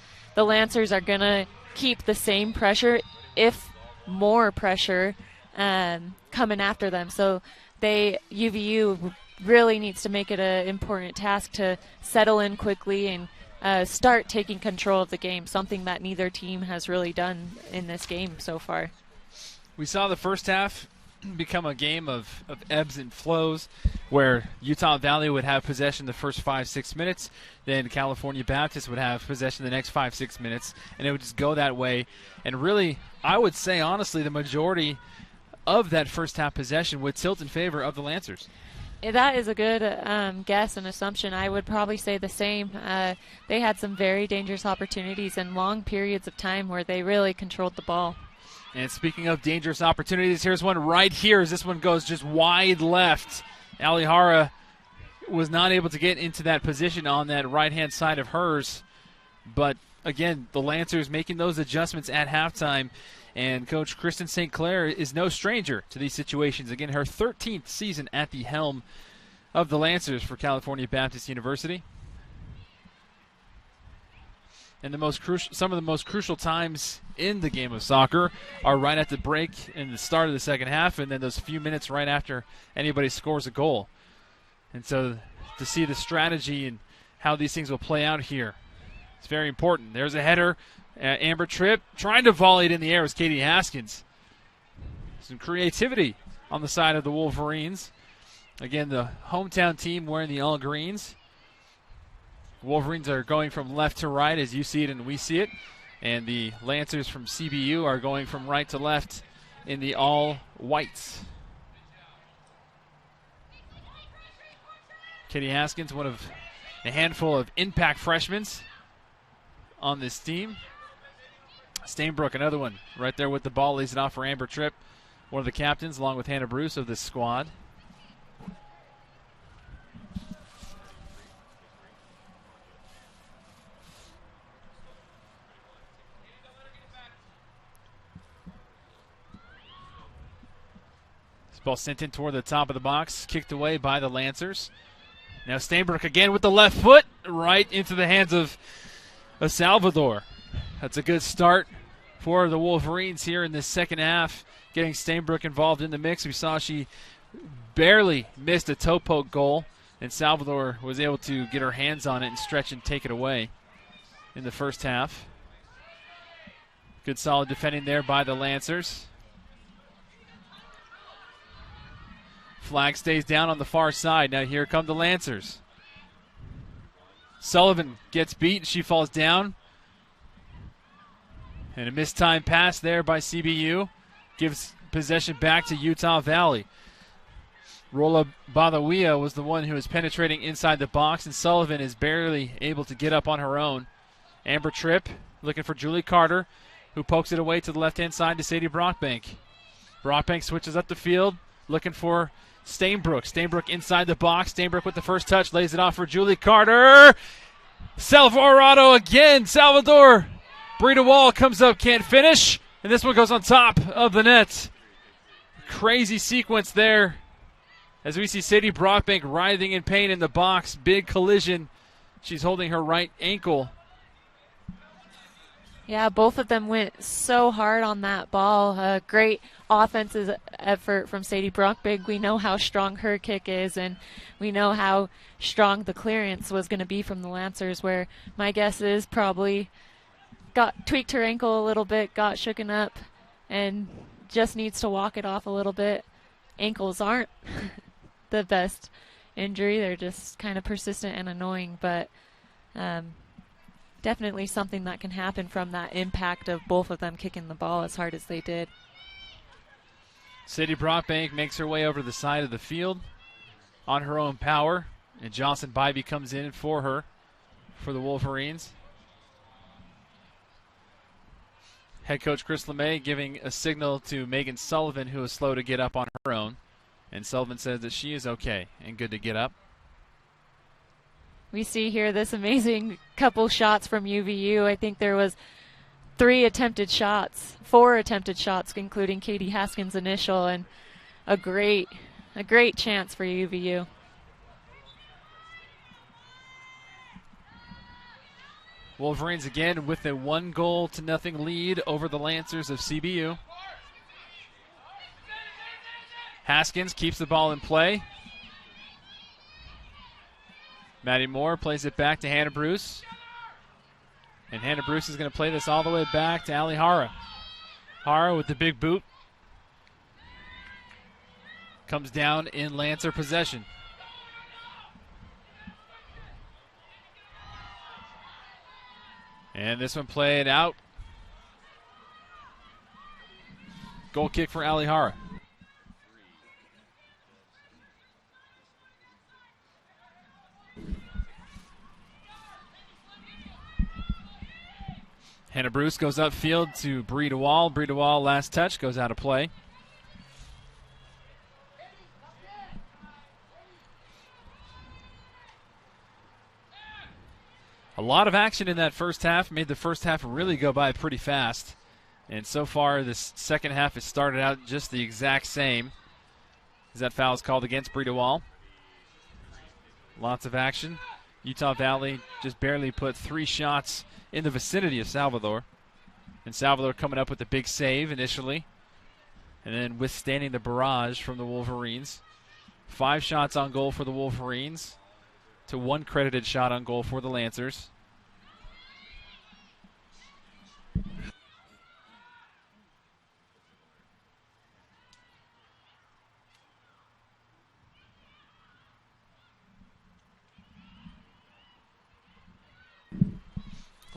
Lancers are going to keep the same pressure, if more pressure, coming after them. So UVU really needs to make it an important task to settle in quickly and start taking control of the game, something that neither team has really done in this game so far. We saw the first half become a game of ebbs and flows where Utah Valley would have possession the first 5-6 minutes, then California Baptist would have possession the next 5-6 minutes, and it would just go that way. And really, I would say, honestly, the majority of that first half possession would tilt in favor of the Lancers. That is a good guess and assumption. I would probably say the same. They had some very dangerous opportunities and long periods of time where they really controlled the ball. And speaking of dangerous opportunities, here's one right here as this one goes just wide left. Alihara was not able to get into that position on that right-hand side of hers. But, again, the Lancers making those adjustments at halftime. And Coach Kristen St. Clair is no stranger to these situations. Again, her 13th season at the helm of the Lancers for California Baptist University. And some of the most crucial times in the game of soccer are right at the break in the start of the second half, and then those few minutes right after anybody scores a goal. And so to see the strategy and how these things will play out here, it's very important. There's a header. Amber Tripp trying to volley it in the air was Katie Haskins. Some creativity on the side of the Wolverines. Again, the hometown team wearing the all greens. Wolverines are going from left to right as you see it and we see it. And the Lancers from CBU are going from right to left in the all whites. Katie Haskins, one of a handful of impact freshmen on this team. Stainbrook, another one right there with the ball, lays it off for Amber Tripp, one of the captains, along with Hannah Bruce of this squad. This ball sent in toward the top of the box, kicked away by the Lancers. Now Stainbrook again with the left foot, right into the hands of Salvador. That's a good start for the Wolverines here in the second half, getting Stainbrook involved in the mix. We saw she barely missed a toe poke goal, and Salvador was able to get her hands on it and stretch and take it away in the first half. Good solid defending there by the Lancers. Flag stays down on the far side. Now here come the Lancers. Sullivan gets beat. She falls down. And a mistimed pass there by CBU gives possession back to Utah Valley. Rola Badawia was the one who was penetrating inside the box, and Sullivan is barely able to get up on her own. Amber Tripp looking for Julie Carter, who pokes it away to the left-hand side to Sadie Brockbank. Brockbank switches up the field, looking for Stainbrook. Stainbrook inside the box. Stainbrook with the first touch, lays it off for Julie Carter. Salvarado again. Salvador. Brita Wall comes up, can't finish. And this one goes on top of the net. Crazy sequence there as we see Sadie Brockbank writhing in pain in the box. Big collision. She's holding her right ankle. Yeah, both of them went so hard on that ball. Great offensive effort from Sadie Brockbig. We know how strong her kick is, and we know how strong the clearance was going to be from the Lancers, where my guess is probably tweaked her ankle a little bit, got shooken up, and just needs to walk it off a little bit. Ankles aren't the best injury. They're just kind of persistent and annoying, but definitely something that can happen from that impact of both of them kicking the ball as hard as they did. Sadie Brockbank makes her way over to the side of the field on her own power, and Jocelyn Bybee comes in for her for the Wolverines. Head coach Chris LeMay giving a signal to Megan Sullivan, who is slow to get up on her own, and Sullivan says that she is okay and good to get up. We see here this amazing couple shots from UVU. I think there was 4 attempted shots, including Katie Haskins' initial, and a great chance for UVU. Wolverines again with a 1-0-0 lead over the Lancers of CBU. Haskins keeps the ball in play. Maddie Moore plays it back to Hannah Bruce. And Hannah Bruce is going to play this all the way back to Ali Hara. Hara with the big boot. Comes down in Lancer possession. And this one played out. Goal kick for Ali Hara. Hannah Bruce goes upfield to Bree DeWall. Bree DeWall, last touch, goes out of play. A lot of action in that first half. Made the first half really go by pretty fast. And so far, this second half has started out just the exact same. As that foul is called against Bree DeWall. Lots of action. Utah Valley just barely put 3 shots in the vicinity of Salvador. And Salvador coming up with the big save initially. And then withstanding the barrage from the Wolverines. 5 shots on goal for the Wolverines to 1 credited shot on goal for the Lancers.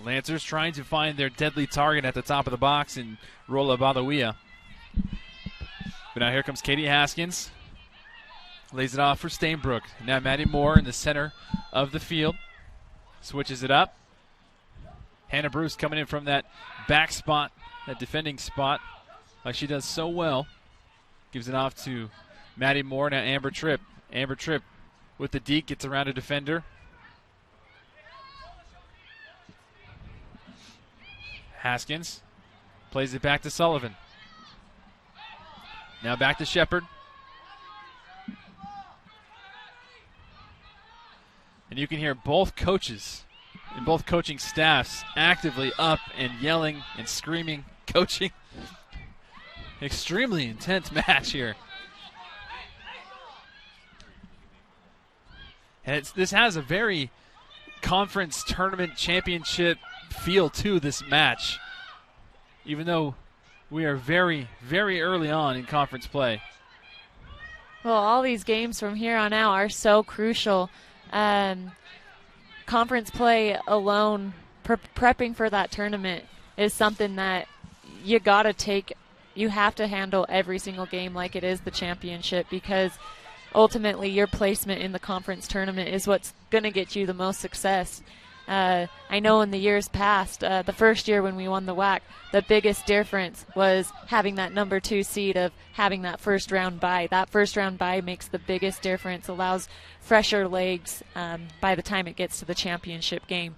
Lancers trying to find their deadly target at the top of the box in Rola Badawia. But now here comes Katie Haskins. Lays it off for Stainbrook. Now Maddie Moore in the center of the field. Switches it up. Hannah Bruce coming in from that back spot, that defending spot, like she does so well. Gives it off to Maddie Moore. Now Amber Tripp. Amber Tripp with the deke, gets around a defender. Haskins plays it back to Sullivan. Now back to Shepard. And you can hear both coaches and both coaching staffs actively up and yelling and screaming, coaching. Extremely intense match here. And this has a very conference tournament championship feel to this match, even though we are very, very early on in conference play. Well, all these games from here on out are so crucial. Conference play alone, prepping for that tournament is something that you gotta take. You have to handle every single game like it is the championship, because ultimately your placement in the conference tournament is what's going to get you the most success. I know in the years past, the first year when we won the WAC, the biggest difference was having that number 2 seed, of having that first round bye. That first round bye makes the biggest difference, allows fresher legs by the time it gets to the championship game.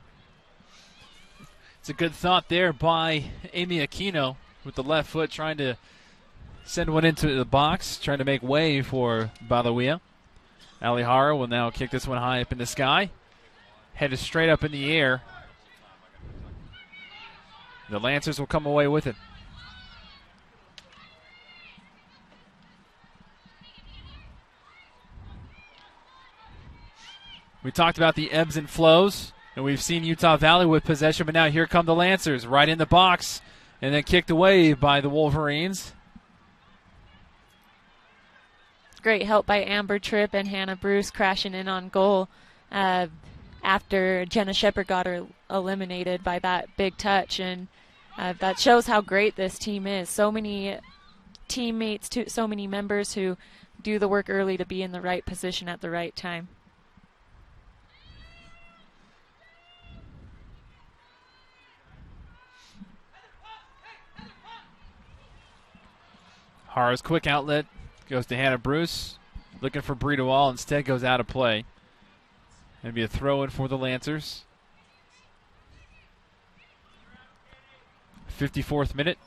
It's a good thought there by Amy Aquino with the left foot, trying to send one into the box, trying to make way for Badawia. Ali Hara will now kick this one high up in the sky. Headed straight up in the air. The Lancers will come away with it. We talked about the ebbs and flows, and we've seen Utah Valley with possession, but now here come the Lancers right in the box and then kicked away by the Wolverines. Great help by Amber Tripp and Hannah Bruce crashing in on goal after Jenna Shepard got her eliminated by that big touch, and that shows how great this team is. So many teammates, so many members who do the work early to be in the right position at the right time. Hara's quick outlet goes to Hannah Bruce. Looking for Brita Wall. Instead goes out of play. Going to be a throw-in for the Lancers. 54th minute.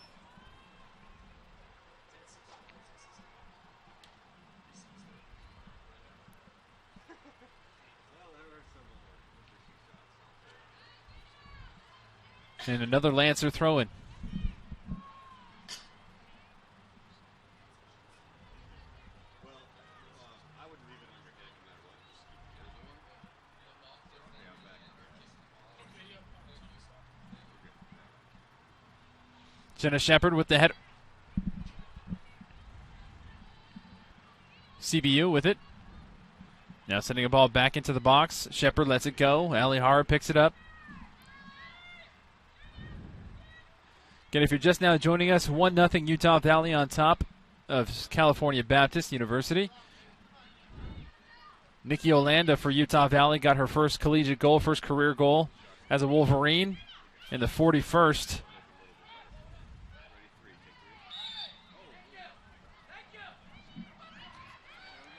And another Lancer throw-in. Jenna Shepard with the header. CBU with it. Now sending a ball back into the box. Shepard lets it go. Allie Hara picks it up. Again, if you're just now joining us, 1-0 Utah Valley on top of California Baptist University. Nikki Olanda for Utah Valley got her first collegiate goal, first career goal as a Wolverine in the 41st.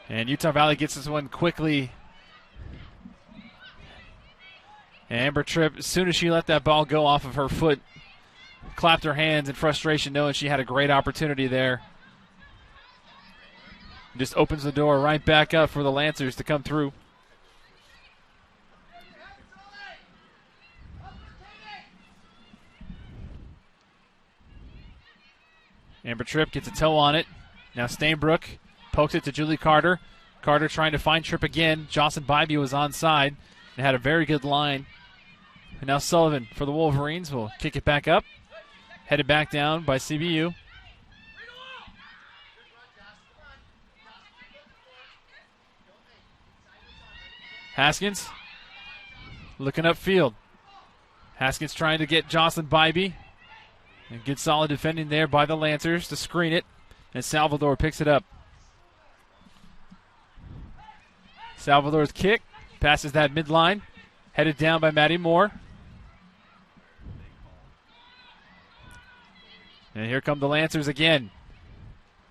And Utah Valley gets this one quickly. And Amber Tripp, as soon as she let that ball go off of her foot, clapped her hands in frustration, knowing she had a great opportunity there. Just opens the door right back up for the Lancers to come through. Amber Tripp gets a toe on it. Now Stainbrook pokes it to Julie Carter. Carter trying to find Tripp again. Jocelyn Bybee was onside and had a very good line. And now Sullivan for the Wolverines will kick it back up. Headed back down by CBU. Haskins looking upfield. Haskins trying to get Jocelyn Bybee. And good solid defending there by the Lancers to screen it. And Salvador picks it up. Salvador's kick passes that midline. Headed down by Maddie Moore. And here come the Lancers again.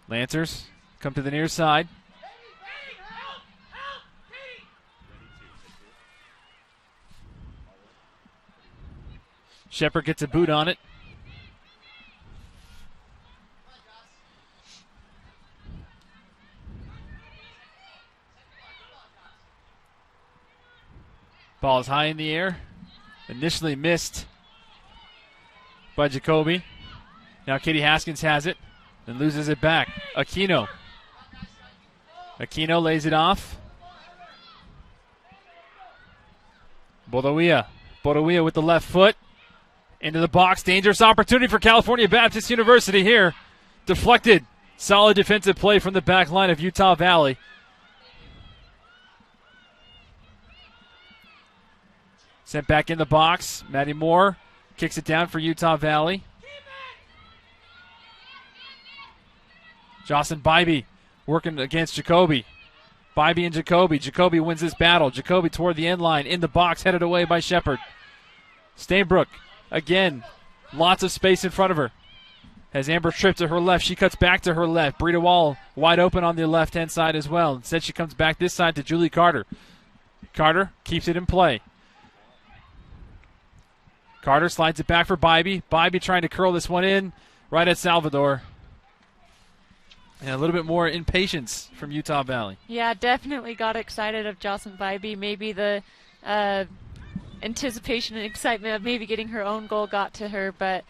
Lancers come to the near side. Shepard gets a boot on it. Ball is high in the air. Initially missed by Jacoby. Now Katie Haskins has it and loses it back. Aquino lays it off. Bodawia with the left foot. Into the box. Dangerous opportunity for California Baptist University here. Deflected. Solid defensive play from the back line of Utah Valley. Sent back in the box. Maddie Moore kicks it down for Utah Valley. Jocelyn Bybee working against Jacoby. Bybee and Jacoby. Jacoby wins this battle. Jacoby toward the end line. In the box, headed away by Shepard. Stainbrook, again, lots of space in front of her. Has Amber Tripp to her left. She cuts back to her left. Brita Wall wide open on the left-hand side as well. Instead, she comes back this side to Julie Carter. Carter keeps it in play. Carter slides it back for Bybee. Bybee trying to curl this one in right at Salvador. And a little bit more impatience from Utah Valley. Yeah, definitely got excited of Jocelyn Bybee. Maybe the anticipation and excitement of maybe getting her own goal got to her, but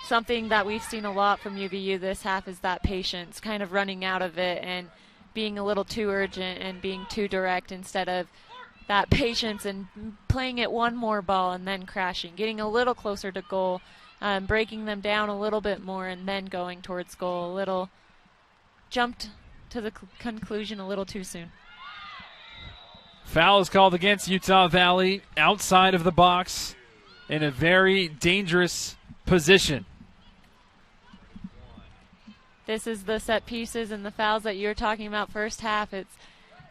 something that we've seen a lot from UVU this half is that patience, kind of running out of it and being a little too urgent and being too direct instead of that patience and playing it one more ball and then crashing, getting a little closer to goal, breaking them down a little bit more and then going towards goal. A little jumped to the conclusion a little too soon. Foul is called against Utah Valley outside of the box in a very dangerous position. This is the set pieces and the fouls that you were talking about first half.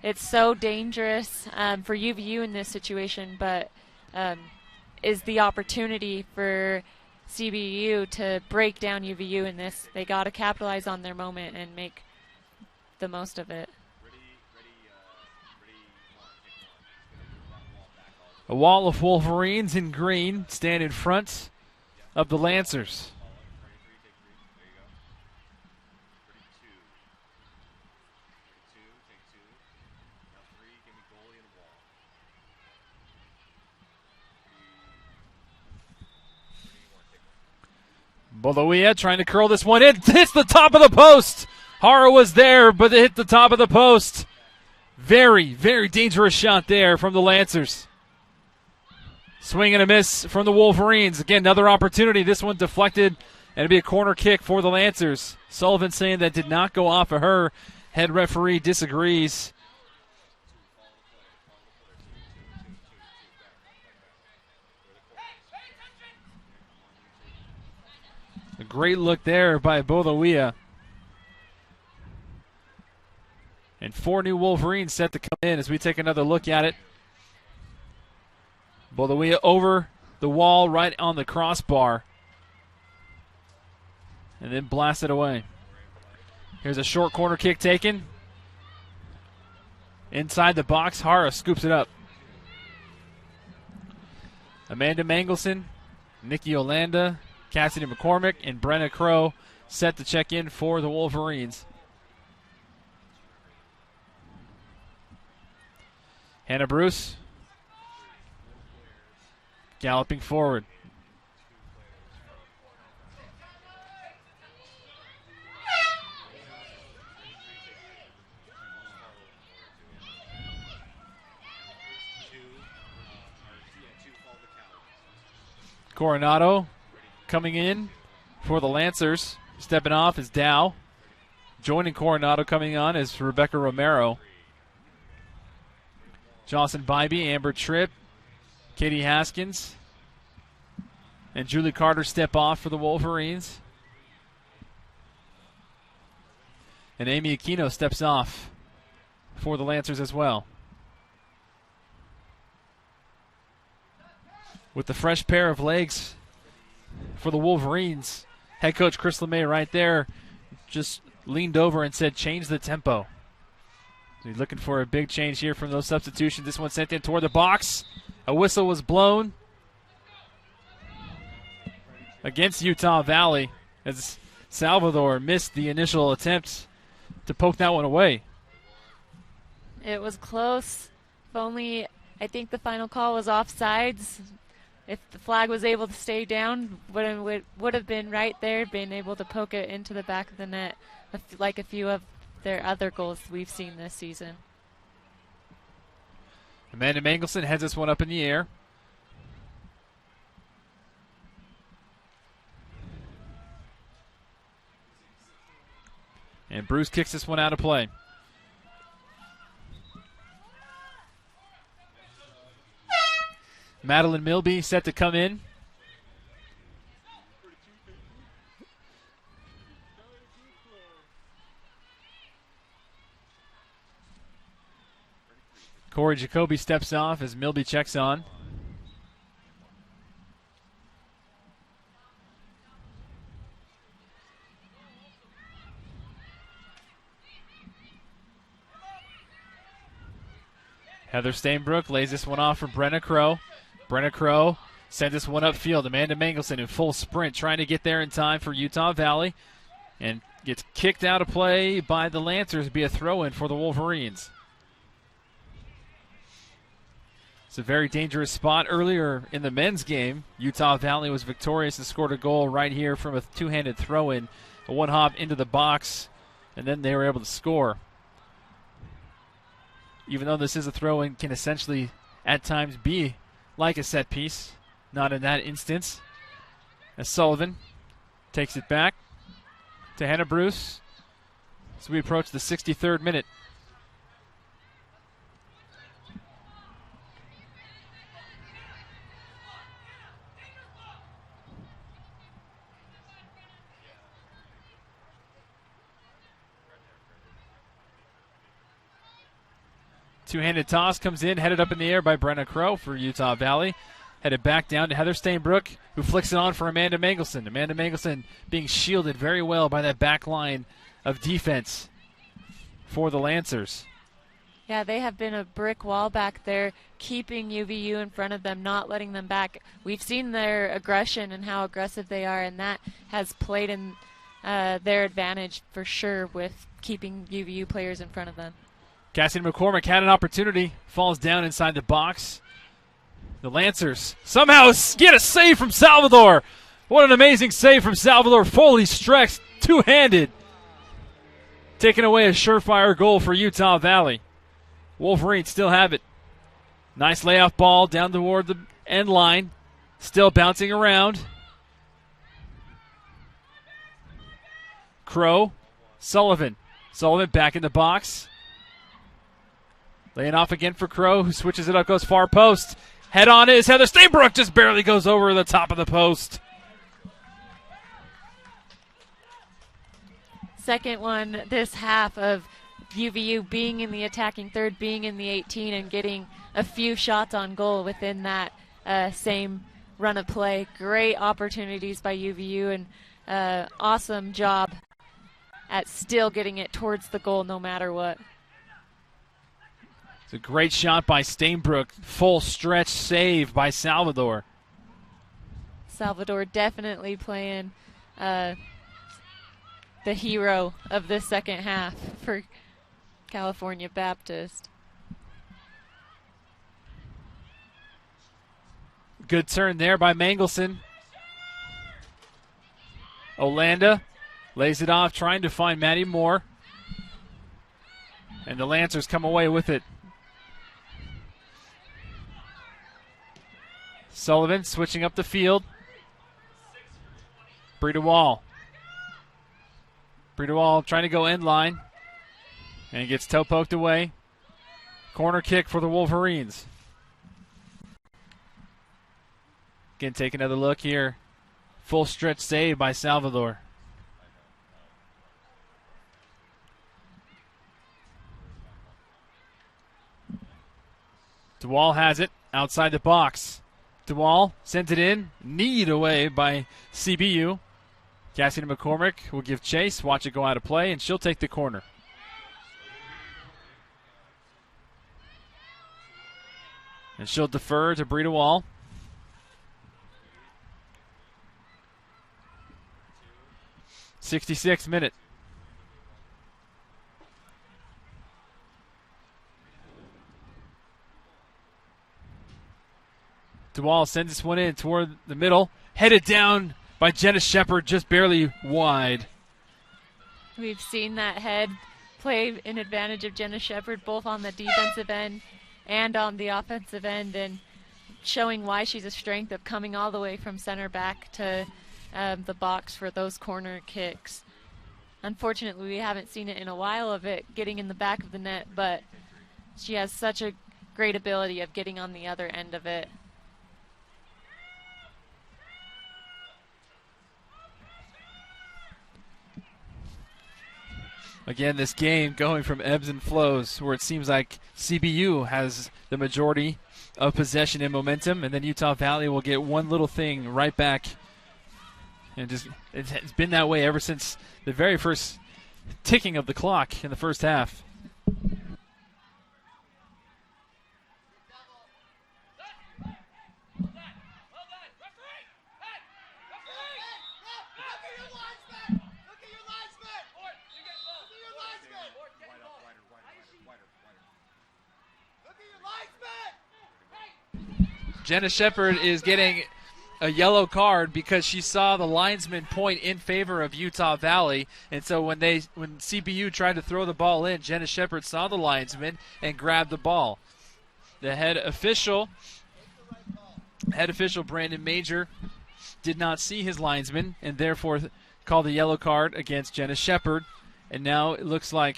It's so dangerous for UVU in this situation, but is the opportunity for CBU to break down UVU in this. They got to capitalize on their moment and make the most of it. A wall of Wolverines in green stand in front of the Lancers. Boloia trying to curl this one in. Hits the top of the post. Hara was there, but it hit the top of the post. Very, very dangerous shot there from the Lancers. Swing and a miss from the Wolverines. Again, another opportunity. This one deflected, and it'll be a corner kick for the Lancers. Sullivan saying that did not go off of her. Head referee disagrees. A great look there by Boloia. And 4 new Wolverines set to come in as we take another look at it. Boloia over the wall right on the crossbar. And then blasted away. Here's a short corner kick taken. Inside the box, Hara scoops it up. Amanda Mangelson, Nikki Olanda, Cassidy McCormick, and Brenna Crow set to check in for the Wolverines. Hannah Bruce galloping forward. Coronado coming in for the Lancers. Stepping off is Dow. Joining Coronado coming on is Rebecca Romero. Jocelyn Bybee, Amber Tripp, Katie Haskins, and Julie Carter step off for the Wolverines. And Amy Aquino steps off for the Lancers as well. With the fresh pair of legs for the Wolverines, head coach Chris LeMay right there just leaned over and said, change the tempo. So he's looking for a big change here from those substitutions. This one sent in toward the box. A whistle was blown against Utah Valley as Salvador missed the initial attempt to poke that one away. It was close. If only, I think the final call was offsides. If the flag was able to stay down, would have been right there, being able to poke it into the back of the net, like a few of their other goals we've seen this season. Amanda Mangelson heads this one up in the air. And Bruce kicks this one out of play. Madeline Milby set to come in. Corey Jacoby steps off as Milby checks on. Heather Stainbrook lays this one off for Brenna Crow. Brenna Crow sends this one upfield. Amanda Mangelson in full sprint trying to get there in time for Utah Valley. And gets kicked out of play by the Lancers. Be a throw-in for the Wolverines. It's a very dangerous spot. Earlier in the men's game, Utah Valley was victorious and scored a goal right here from a two-handed throw-in, a one-hop into the box, and then they were able to score. Even though this is a throw-in, can essentially at times be like a set piece. Not in that instance. As Sullivan takes it back to Hannah Bruce as we approach the 63rd minute. Two-handed toss comes in, headed up in the air by Brenna Crow for Utah Valley. Headed back down to Heather Stainbrook, who flicks it on for Amanda Mangelson. Amanda Mangelson being shielded very well by that back line of defense for the Lancers. Yeah, they have been a brick wall back there, keeping UVU in front of them, not letting them back. We've seen their aggression and how aggressive they are, and that has played in their advantage for sure with keeping UVU players in front of them. Cassidy McCormick had an opportunity, falls down inside the box. The Lancers somehow get a save from Salvador. What an amazing save from Salvador. Fully stretched, two-handed. Taking away a surefire goal for Utah Valley. Wolverines still have it. Nice layoff ball down toward the end line. Still bouncing around. Crow, Sullivan. Sullivan back in the box. Laying off again for Crow, who switches it up, goes far post. Head on is Heather Stainbrook, just barely goes over the top of the post. Second one this half of UVU being in the attacking third, being in the 18, and getting a few shots on goal within that same run of play. Great opportunities by UVU, and awesome job at still getting it towards the goal no matter what. It's a great shot by Stainbrook. Full stretch save by Salvador. Salvador definitely playing the hero of this second half for California Baptist. Good turn there by Mangelson. Olanda lays it off, trying to find Maddie Moore. And the Lancers come away with it. Sullivan switching up the field. Brita Wall. Brita Wall trying to go end line. And gets toe poked away. Corner kick for the Wolverines. Again, take another look here. Full stretch save by Salvador. DeWall has it outside the box. DeWall sends it in, kneed away by CBU. Cassidy McCormick will give chase, watch it go out of play, and she'll take the corner. And she'll defer to Brita Wall. '66th minute. DeWall sends this one in toward the middle. Headed down by Jenna Shepard, just barely wide. We've seen that head play in advantage of Jenna Shepard, both on the defensive end and on the offensive end, and showing why she's a strength of coming all the way from center back to the box for those corner kicks. Unfortunately, we haven't seen it in a while of it getting in the back of the net, but she has such a great ability of getting on the other end of it. Again, this game going from ebbs and flows, where it seems like CBU has the majority of possession and momentum, and then Utah Valley will get one little thing right back. And just it's been that way ever since the very first ticking of the clock in the first half. Jenna Shepard is getting a yellow card because she saw the linesman point in favor of Utah Valley, and so when CBU tried to throw the ball in, Jenna Shepard saw the linesman and grabbed the ball. The head official Brandon Major did not see his linesman and therefore called a yellow card against Jenna Shepard, and now it looks like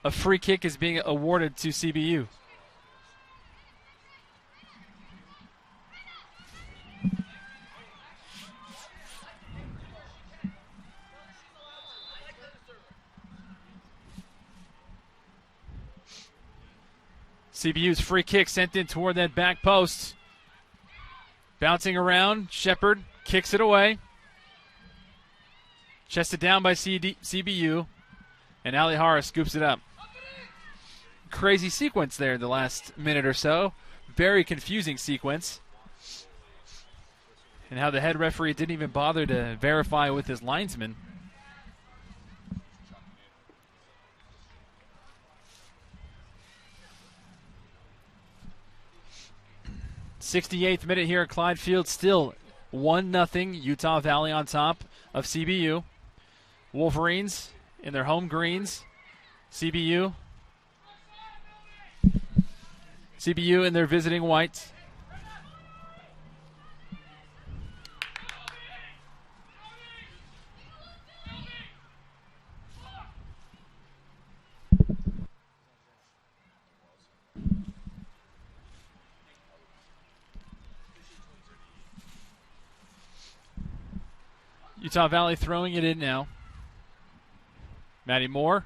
a free kick is being awarded to CBU. CBU's free kick sent in toward that back post. Bouncing around, Shepard kicks it away. Chested down by CBU, and Alihara scoops it up. Crazy sequence there in the last minute or so. Very confusing sequence. And how the head referee didn't even bother to verify with his linesman. 68th minute here at Clyde Field, still 1-0 Utah Valley on top of CBU. Wolverines in their home greens. CBU in their visiting whites. Utah Valley throwing it in now. Maddie Moore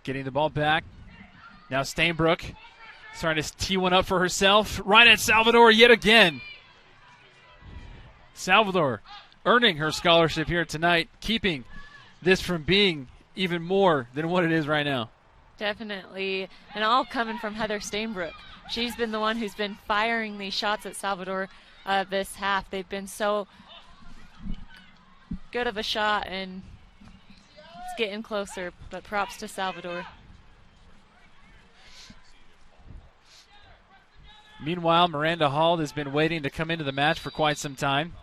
getting the ball back. Now Stainbrook starting to tee one up for herself. Right at Salvador yet again. Salvador earning her scholarship here tonight, keeping this from being even more than what it is right now. Definitely, and all coming from Heather Stainbrook. She's been the one who's been firing these shots at Salvador this half. They've been so good of a shot, and it's getting closer, but props to Salvador. Meanwhile, Miranda Hall has been waiting to come into the match for quite some time,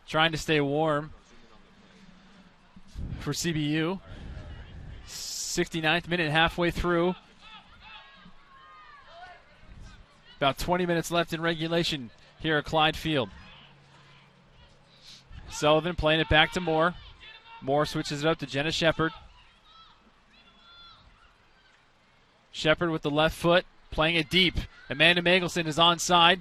trying to stay warm for CBU. 69th minute, halfway through. About 20 minutes left in regulation here at Clyde Field. Sullivan playing it back to Moore. Moore switches it up to Jenna Shepard. Shepard with the left foot, playing it deep. Amanda Mangelson is onside.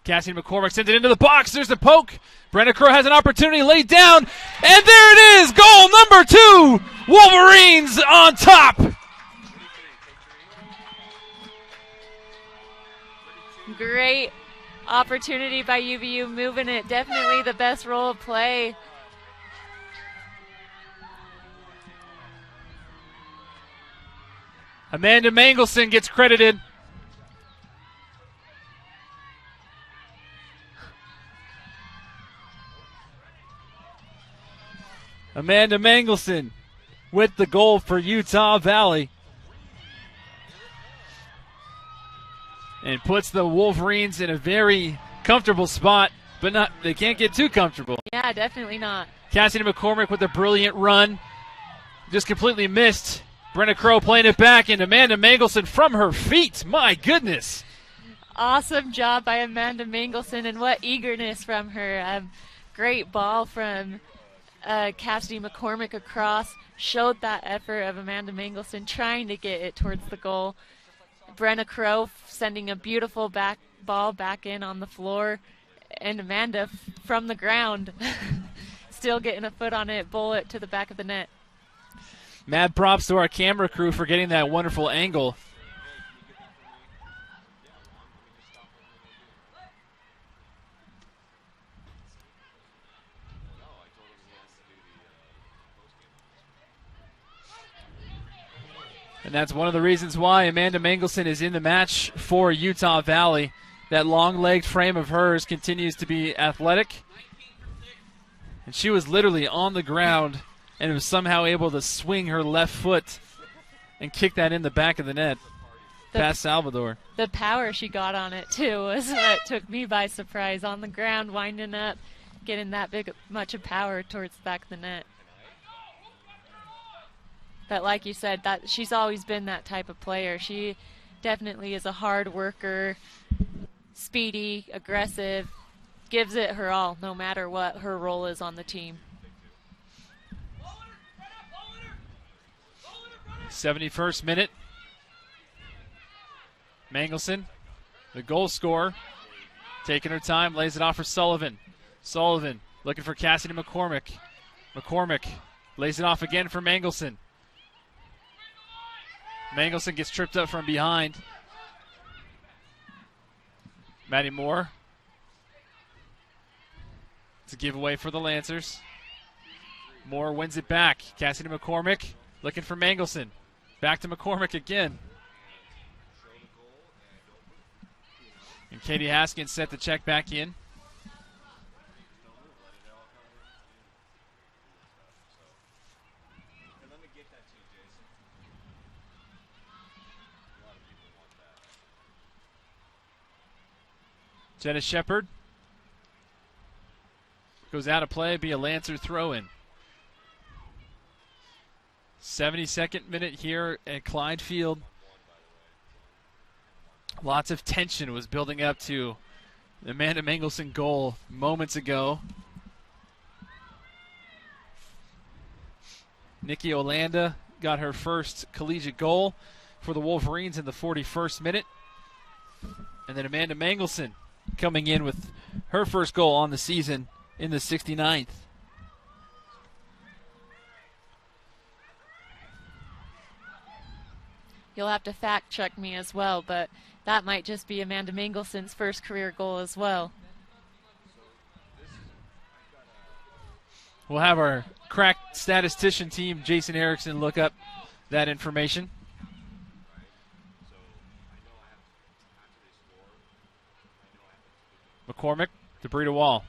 Cassie McCormick sends it into the box. There's the poke. Brenna Crow has an opportunity laid down. And there it is. Goal number 2. Wolverines on top. Great opportunity by UVU, moving it. Definitely the best role of play. Amanda Mangelson gets credited. Amanda Mangelson with the goal for Utah Valley. And puts the Wolverines in a very comfortable spot, but they can't get too comfortable. Yeah, definitely not. Cassidy McCormick with a brilliant run. Just completely missed. Brenna Crow playing it back, and Amanda Mangelson from her feet. My goodness. Awesome job by Amanda Mangelson, and what eagerness from her. Great ball from Cassidy McCormick across. Showed that effort of Amanda Mangelson trying to get it towards the goal. Brenna Crow sending a beautiful back ball back in on the floor, and Amanda from the ground still getting a foot on it, bullet to the back of the net. Mad props to our camera crew for getting that wonderful angle. And that's one of the reasons why Amanda Mangelson is in the match for Utah Valley. That long-legged frame of hers continues to be athletic. And she was literally on the ground and was somehow able to swing her left foot and kick that in the back of the net. past Salvador. The power she got on it, too, was what took me by surprise. On the ground, winding up, getting that much of power towards the back of the net. But like you said, that she's always been that type of player. She definitely is a hard worker, speedy, aggressive, gives it her all, no matter what her role is on the team. 71st minute. Mangelson, the goal scorer, taking her time, lays it off for Sullivan. Sullivan looking for Cassidy McCormick. McCormick lays it off again for Mangelson. Mangelson gets tripped up from behind. Maddie Moore. It's a giveaway for the Lancers. Moore wins it back. Cassidy McCormick looking for Mangelson. Back to McCormick again. And Katie Haskins set the check back in. Jenna Shepard goes out of play, be a Lancer throw-in. 72nd minute here at Clyde Field. Lots of tension was building up to the Amanda Mangelson goal moments ago. Nikki Olanda got her first collegiate goal for the Wolverines in the 41st minute. And then Amanda Mangelson coming in with her first goal on the season in the 69th. You'll have to fact check me as well, but that might just be Amanda Mangelson's first career goal as well. We'll have our crack statistician team, Jason Erickson, look up that information. McCormick to Brita Wall.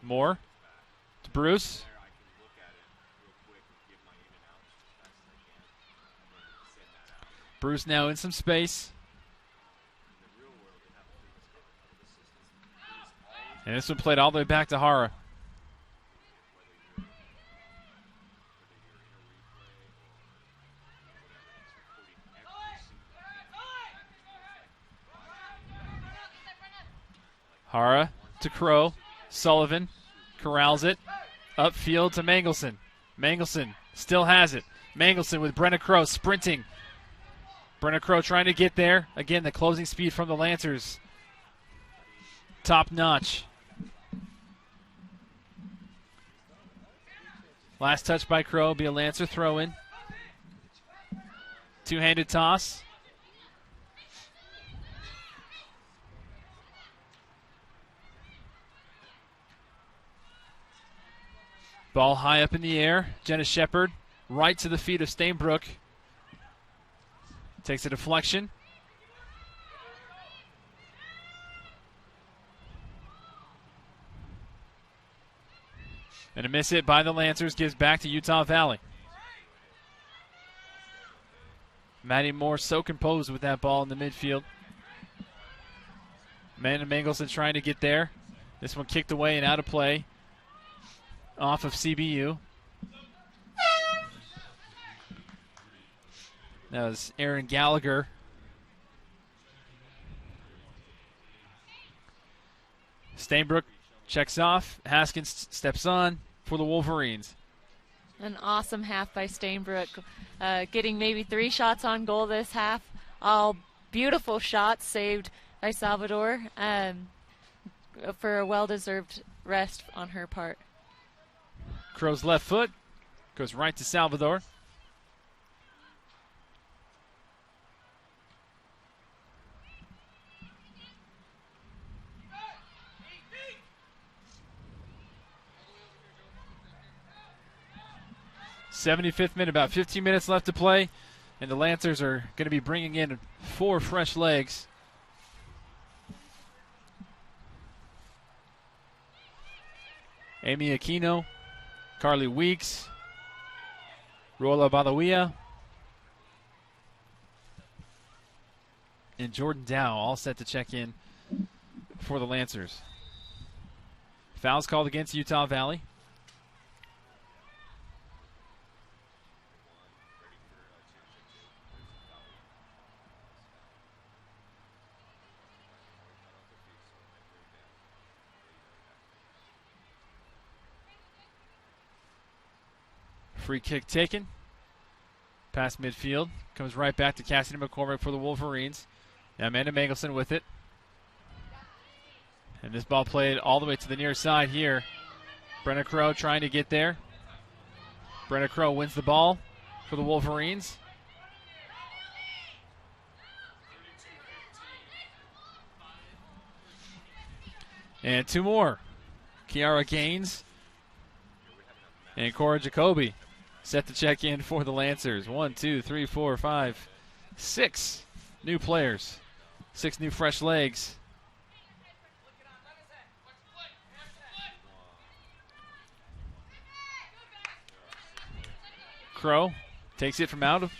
Moore to Bruce. Bruce now in some space. And this one played all the way back to Hara. Hara to Crow. Sullivan corrals it. Upfield to Mangelson. Mangelson still has it. Mangelson with Brenna Crow sprinting. Brenna Crow trying to get there. Again, the closing speed from the Lancers. Top notch. Last touch by Crow, be a Lancer throw-in. Two-handed toss. Ball high up in the air. Jenna Shepard right to the feet of Stainbrook. Takes a deflection. And a miss hit by the Lancers gives back to Utah Valley. Maddie Moore so composed with that ball in the midfield. Amanda Mangelson trying to get there. This one kicked away and out of play. Off of CBU. That was Aaron Gallagher. Stainbrook checks off. Haskins steps on for the Wolverines. An awesome half by Stainbrook. Getting maybe 3 shots on goal this half. All beautiful shots saved by Salvador for a well-deserved rest on her part. Crow's left foot goes right to Salvador. '75th minute, about 15 minutes left to play, and the Lancers are going to be bringing in 4 fresh legs. Amy Aquino, Carly Weeks, Rola Badawia, and Jordan Dow all set to check in for the Lancers. Fouls called against Utah Valley. Free kick taken. Past midfield. Comes right back to Cassidy McCormick for the Wolverines. Now Amanda Mangelson with it. And this ball played all the way to the near side here. Brenna Crow trying to get there. Brenna Crow wins the ball for the Wolverines. And two more. Kiara Gaines and Cora Jacoby set to check in for the Lancers. 1, 2, 3, 4, 5, 6 new players. 6 new fresh legs. Crow takes it from out of.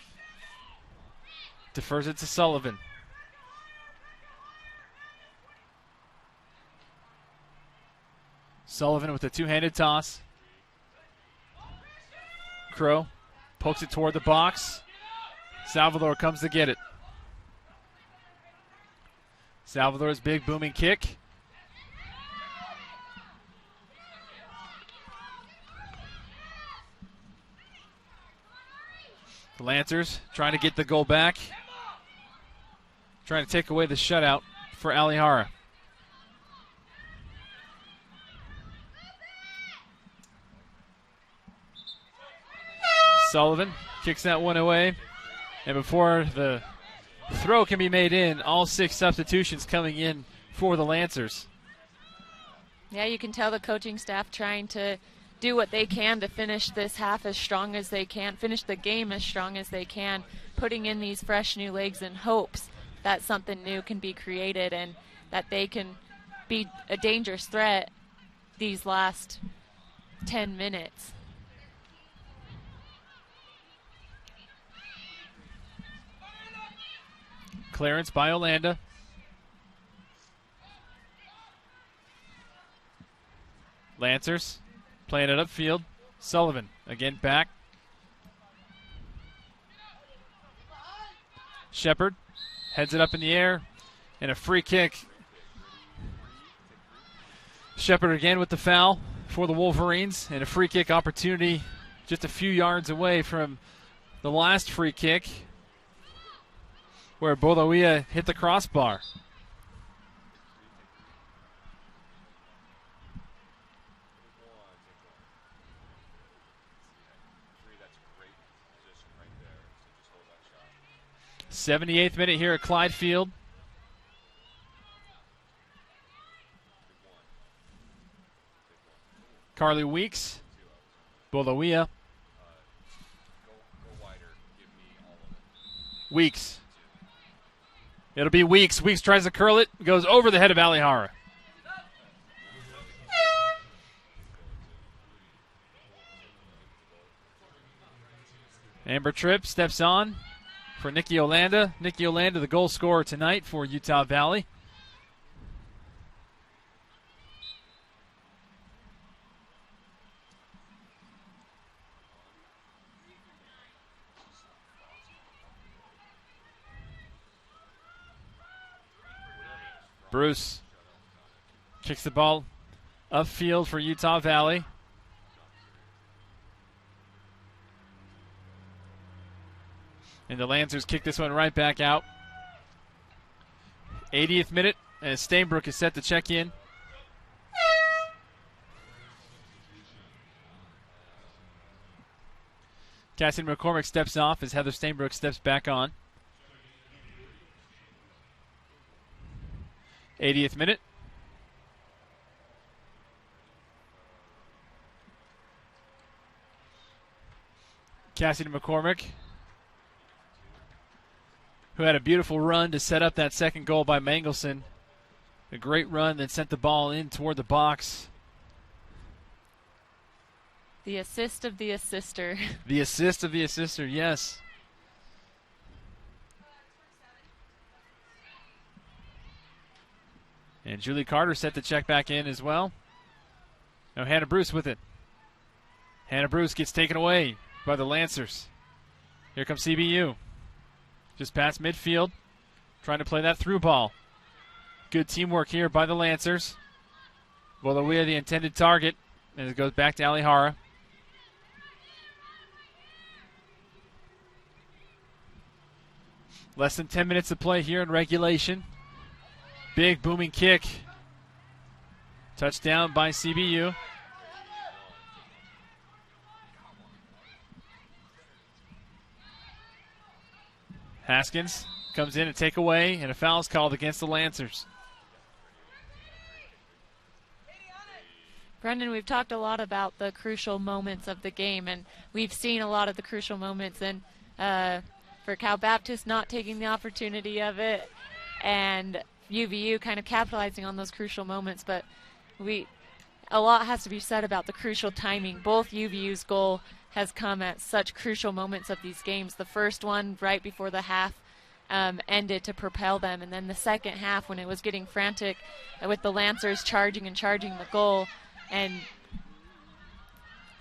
Defers it to Sullivan. Sullivan with a two-handed toss. Crow pokes it toward the box. Salvador comes to get it. Salvador's big booming kick. The Lancers trying to get the goal back. Trying to take away the shutout for Alihara. Sullivan kicks that one away. And before the throw can be made in, all 6 substitutions coming in for the Lancers. Yeah, you can tell the coaching staff trying to do what they can to finish this half as strong as they can, finish the game as strong as they can, putting in these fresh new legs in hopes that something new can be created and that they can be a dangerous threat these last 10 minutes. Clearance by Olanda. Lancers playing it upfield. Sullivan again back. Shepard heads it up in the air. And a free kick. Shepard again with the foul for the Wolverines. And a free kick opportunity just a few yards away from the last free kick, where Boloia hit the crossbar. – 78th minute here at Clyde Field. Carly Weeks, Boloia. Weeks. It'll be Weeks. Weeks tries to curl it. Goes over the head of Alihara. Amber Tripp steps on for Nikki Olanda. Nikki Olanda, the goal scorer tonight for Utah Valley. Bruce kicks the ball upfield for Utah Valley. And the Lancers kick this one right back out. 80th minute, and Stainbrook is set to check in. Cassidy McCormick steps off as Heather Stainbrook steps back on. 80th minute. Cassidy McCormick, who had a beautiful run to set up that second goal by Mangelson. A great run that sent the ball in toward the box. The assist of the assister. The assist of the assister, yes. And Julie Carter set to check back in as well. Now Hannah Bruce with it. Hannah Bruce gets taken away by the Lancers. Here comes CBU. Just past midfield. Trying to play that through ball. Good teamwork here by the Lancers. Bolawia the intended target. And it goes back to Alihara. Less than 10 minutes to play here in regulation. Big booming kick. Touchdown by CBU. Haskins comes in and take away, and a foul is called against the Lancers. Brendan, we've talked a lot about the crucial moments of the game, and we've seen a lot of the crucial moments. And for Cal Baptist not taking the opportunity of it, and UVU kind of capitalizing on those crucial moments. But a lot has to be said about the crucial timing. Both UVU's goal has come at such crucial moments of these games. The first one right before the half ended to propel them, and then the second half when it was getting frantic with the Lancers charging the goal, and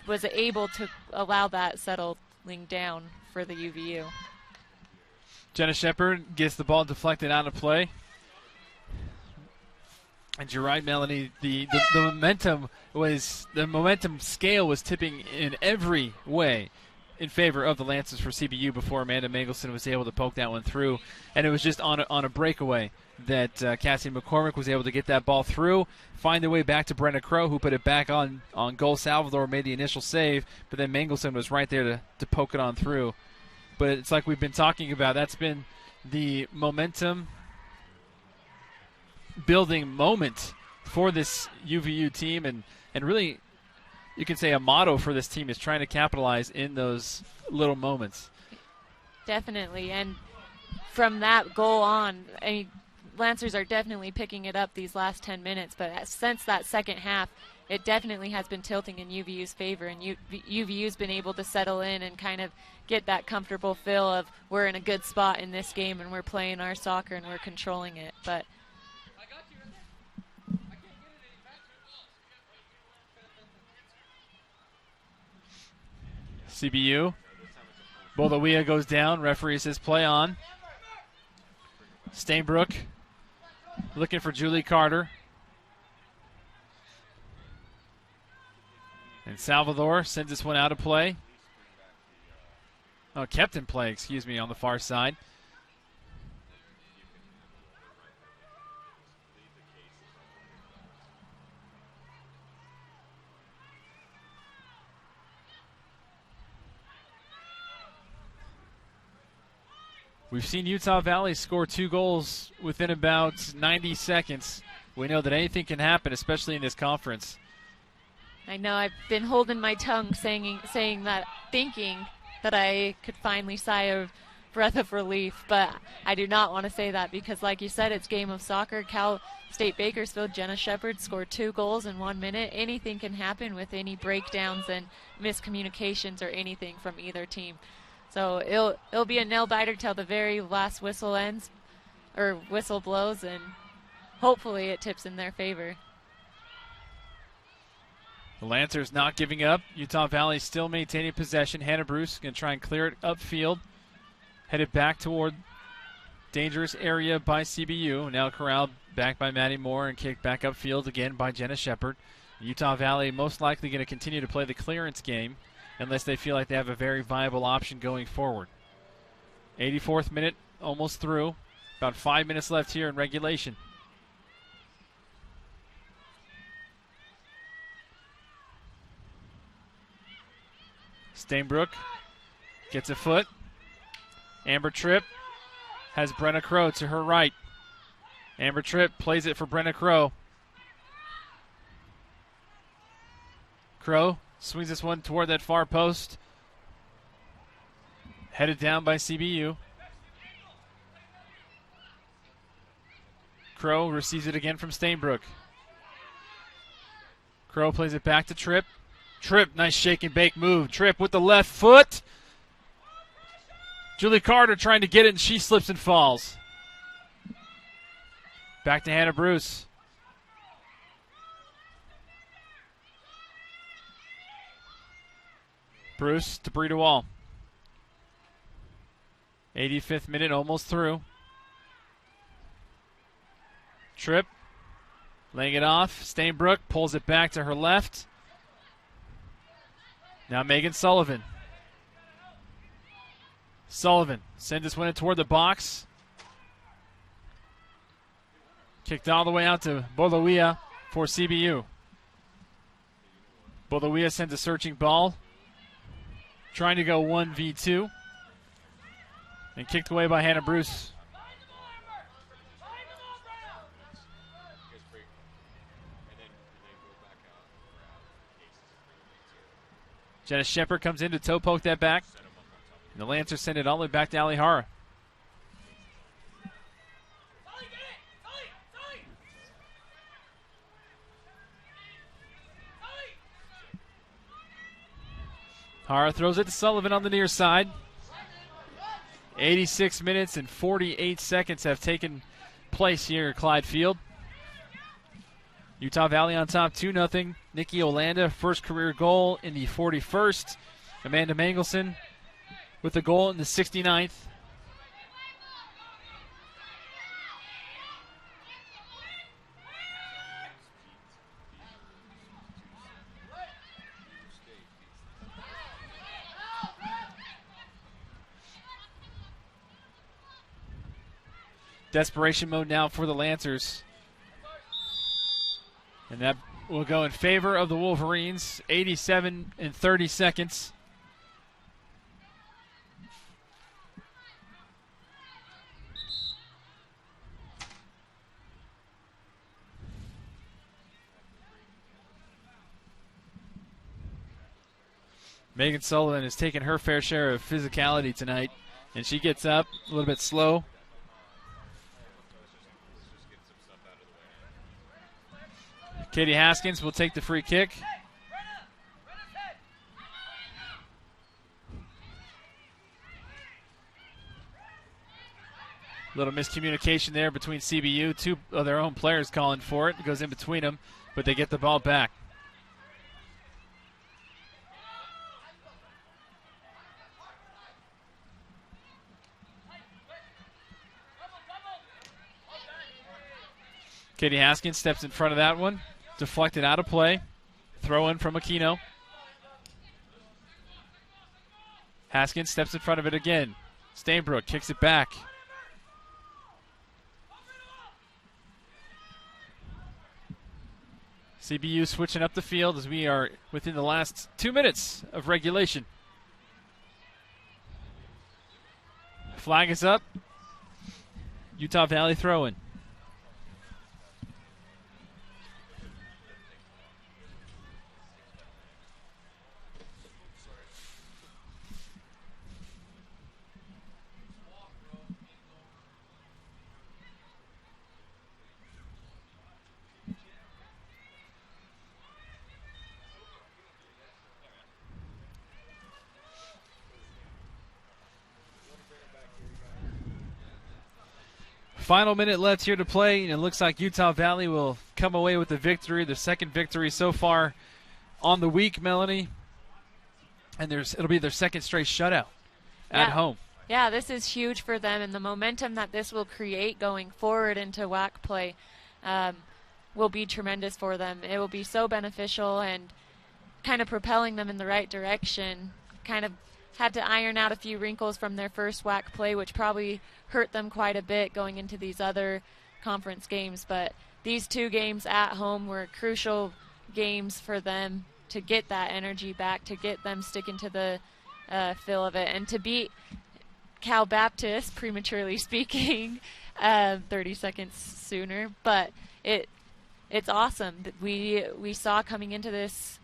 was able to allow that settling down for the UVU. Jenna Shepard gets the ball deflected out of play. And you're right, Melanie. The momentum scale was tipping in every way in favor of the Lancers for CBU before Amanda Mangelson was able to poke that one through. And it was just on a breakaway that Cassie McCormick was able to get that ball through, find their way back to Brenna Crow, who put it back on goal. Salvador made the initial save, but then Mangelson was right there to poke it on through. But it's like we've been talking about. That's been the momentum building moment for this UVU team, and really you can say a motto for this team is trying to capitalize in those little moments. Definitely, and from that goal on, I mean, Lancers are definitely picking it up these last 10 minutes, but since that second half, it definitely has been tilting in UVU's favor, and UVU's been able to settle in and kind of get that comfortable feel of we're in a good spot in this game and we're playing our soccer and we're controlling it. But CBU, Bolawia goes down, referee says play on. Stainbrook looking for Julie Carter. And Salvador sends this one out of play. Oh, kept in play, excuse me, on the far side. We've seen Utah Valley score 2 goals within about 90 seconds. We know that anything can happen, especially in this conference. I know I've been holding my tongue saying that, thinking that I could finally sigh a breath of relief, but I do not want to say that because, like you said, it's game of soccer. Cal State Bakersfield, Jenna Shepard scored 2 goals in 1 minute. Anything can happen with any breakdowns and miscommunications or anything from either team. So it'll be a nail-biter till the very last whistle ends, or whistle blows, and hopefully it tips in their favor. The Lancers not giving up. Utah Valley still maintaining possession. Hannah Bruce going to try and clear it upfield. Headed back toward dangerous area by CBU. Now corralled back by Maddie Moore and kicked back upfield again by Jenna Shepard. Utah Valley most likely going to continue to play the clearance game unless they feel like they have a very viable option going forward. 84th minute, almost through. About 5 minutes left here in regulation. Stainbrook gets a foot. Amber Tripp has Brenna Crow to her right. Amber Tripp plays it for Brenna Crow. Crow swings this one toward that far post. Headed down by CBU. Crow receives it again from Stainbrook. Crow plays it back to Tripp. Tripp, nice shake and bake move. Tripp with the left foot. Julie Carter trying to get it, and she slips and falls. Back to Hannah Bruce. Bruce to Breida Wall. 85th minute, almost through. Tripp, laying it off. Stainbrook pulls it back to her left. Now Megan Sullivan. Sullivan sends this one toward the box. Kicked all the way out to Boloia for CBU. Boloia sends a searching ball. Trying to go 1v2. And kicked away by Hannah Bruce. Jenna Shepard comes in to toe poke that back. And the Lancers send it all the way back to Alihara. Hara throws it to Sullivan on the near side. 86 minutes and 48 seconds have taken place here at Clyde Field. Utah Valley on top 2-0. Nikki Olanda, first career goal in the 41st. Amanda Mangelson with the goal in the 69th. Desperation mode now for the Lancers. And that will go in favor of the Wolverines. 87 and 30 seconds. Megan Sullivan has taken her fair share of physicality tonight. And she gets up a little bit slow. Katie Haskins will take the free kick. Little miscommunication there between CBU. Two of their own players calling for it. It goes in between them, but they get the ball back. Katie Haskins steps in front of that one. Deflected out of play. Throw in from Aquino. Haskins steps in front of it again. Stainbrook kicks it back. CBU switching up the field as we are within the last 2 minutes of regulation. Flag is up. Utah Valley throw-in. Final minute left here to play, and it looks like Utah Valley will come away with the victory, the second victory so far on the week, Melanie. And it'll be their second straight shutout at home. Yeah, this is huge for them, and the momentum that this will create going forward into WAC play will be tremendous for them. It will be so beneficial and kind of propelling them in the right direction. Kind of had to iron out a few wrinkles from their first WAC play, which probably hurt them quite a bit going into these other conference games. But these two games at home were crucial games for them to get that energy back, to get them sticking to the feel of it, and to beat Cal Baptist, prematurely speaking, 30 seconds sooner. But it's awesome. We saw coming into this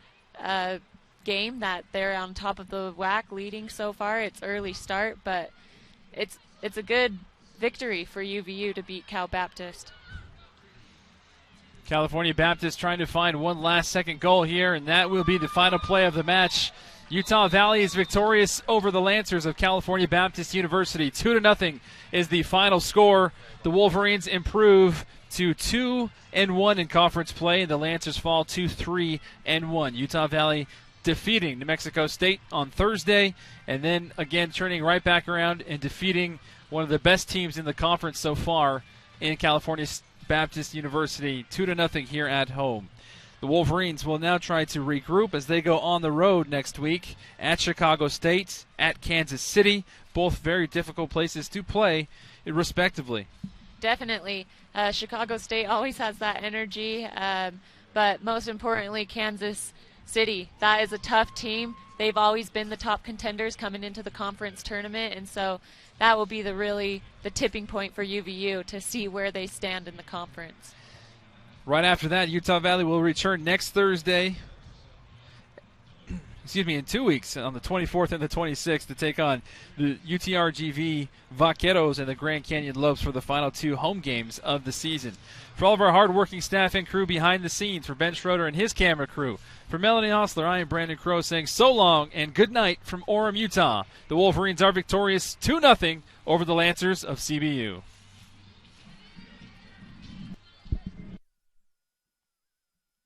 game that they're on top of the WAC, leading so far. It's early start, but it's a good victory for UVU to beat Cal Baptist. California Baptist trying to find one last second goal here, and that will be the final play of the match. Utah Valley is victorious over the Lancers of California Baptist University. 2-0 is the final score. The Wolverines improve to 2-1 in conference play, and the Lancers fall to 3-1. Utah Valley defeating New Mexico State on Thursday, and then again turning right back around and defeating one of the best teams in the conference so far in California Baptist University 2-0 here at home. The Wolverines will now try to regroup as they go on the road next week at Chicago State, at Kansas City, both very difficult places to play respectively. Definitely. Chicago State always has that energy, but most importantly, Kansas City. That is a tough team. They've always been the top contenders coming into the conference tournament, and so that will be the tipping point for UVU to see where they stand in the conference. Right after that, Utah Valley will return next Thursday. In 2 weeks, on the 24th and the 26th, to take on the UTRGV Vaqueros and the Grand Canyon Lobes for the final 2 home games of the season. For all of our hardworking staff and crew behind the scenes, for Ben Schroeder and his camera crew, for Melanie Osler, I am Brandon Crow saying so long and good night from Orem, Utah. The Wolverines are victorious 2-0 over the Lancers of CBU.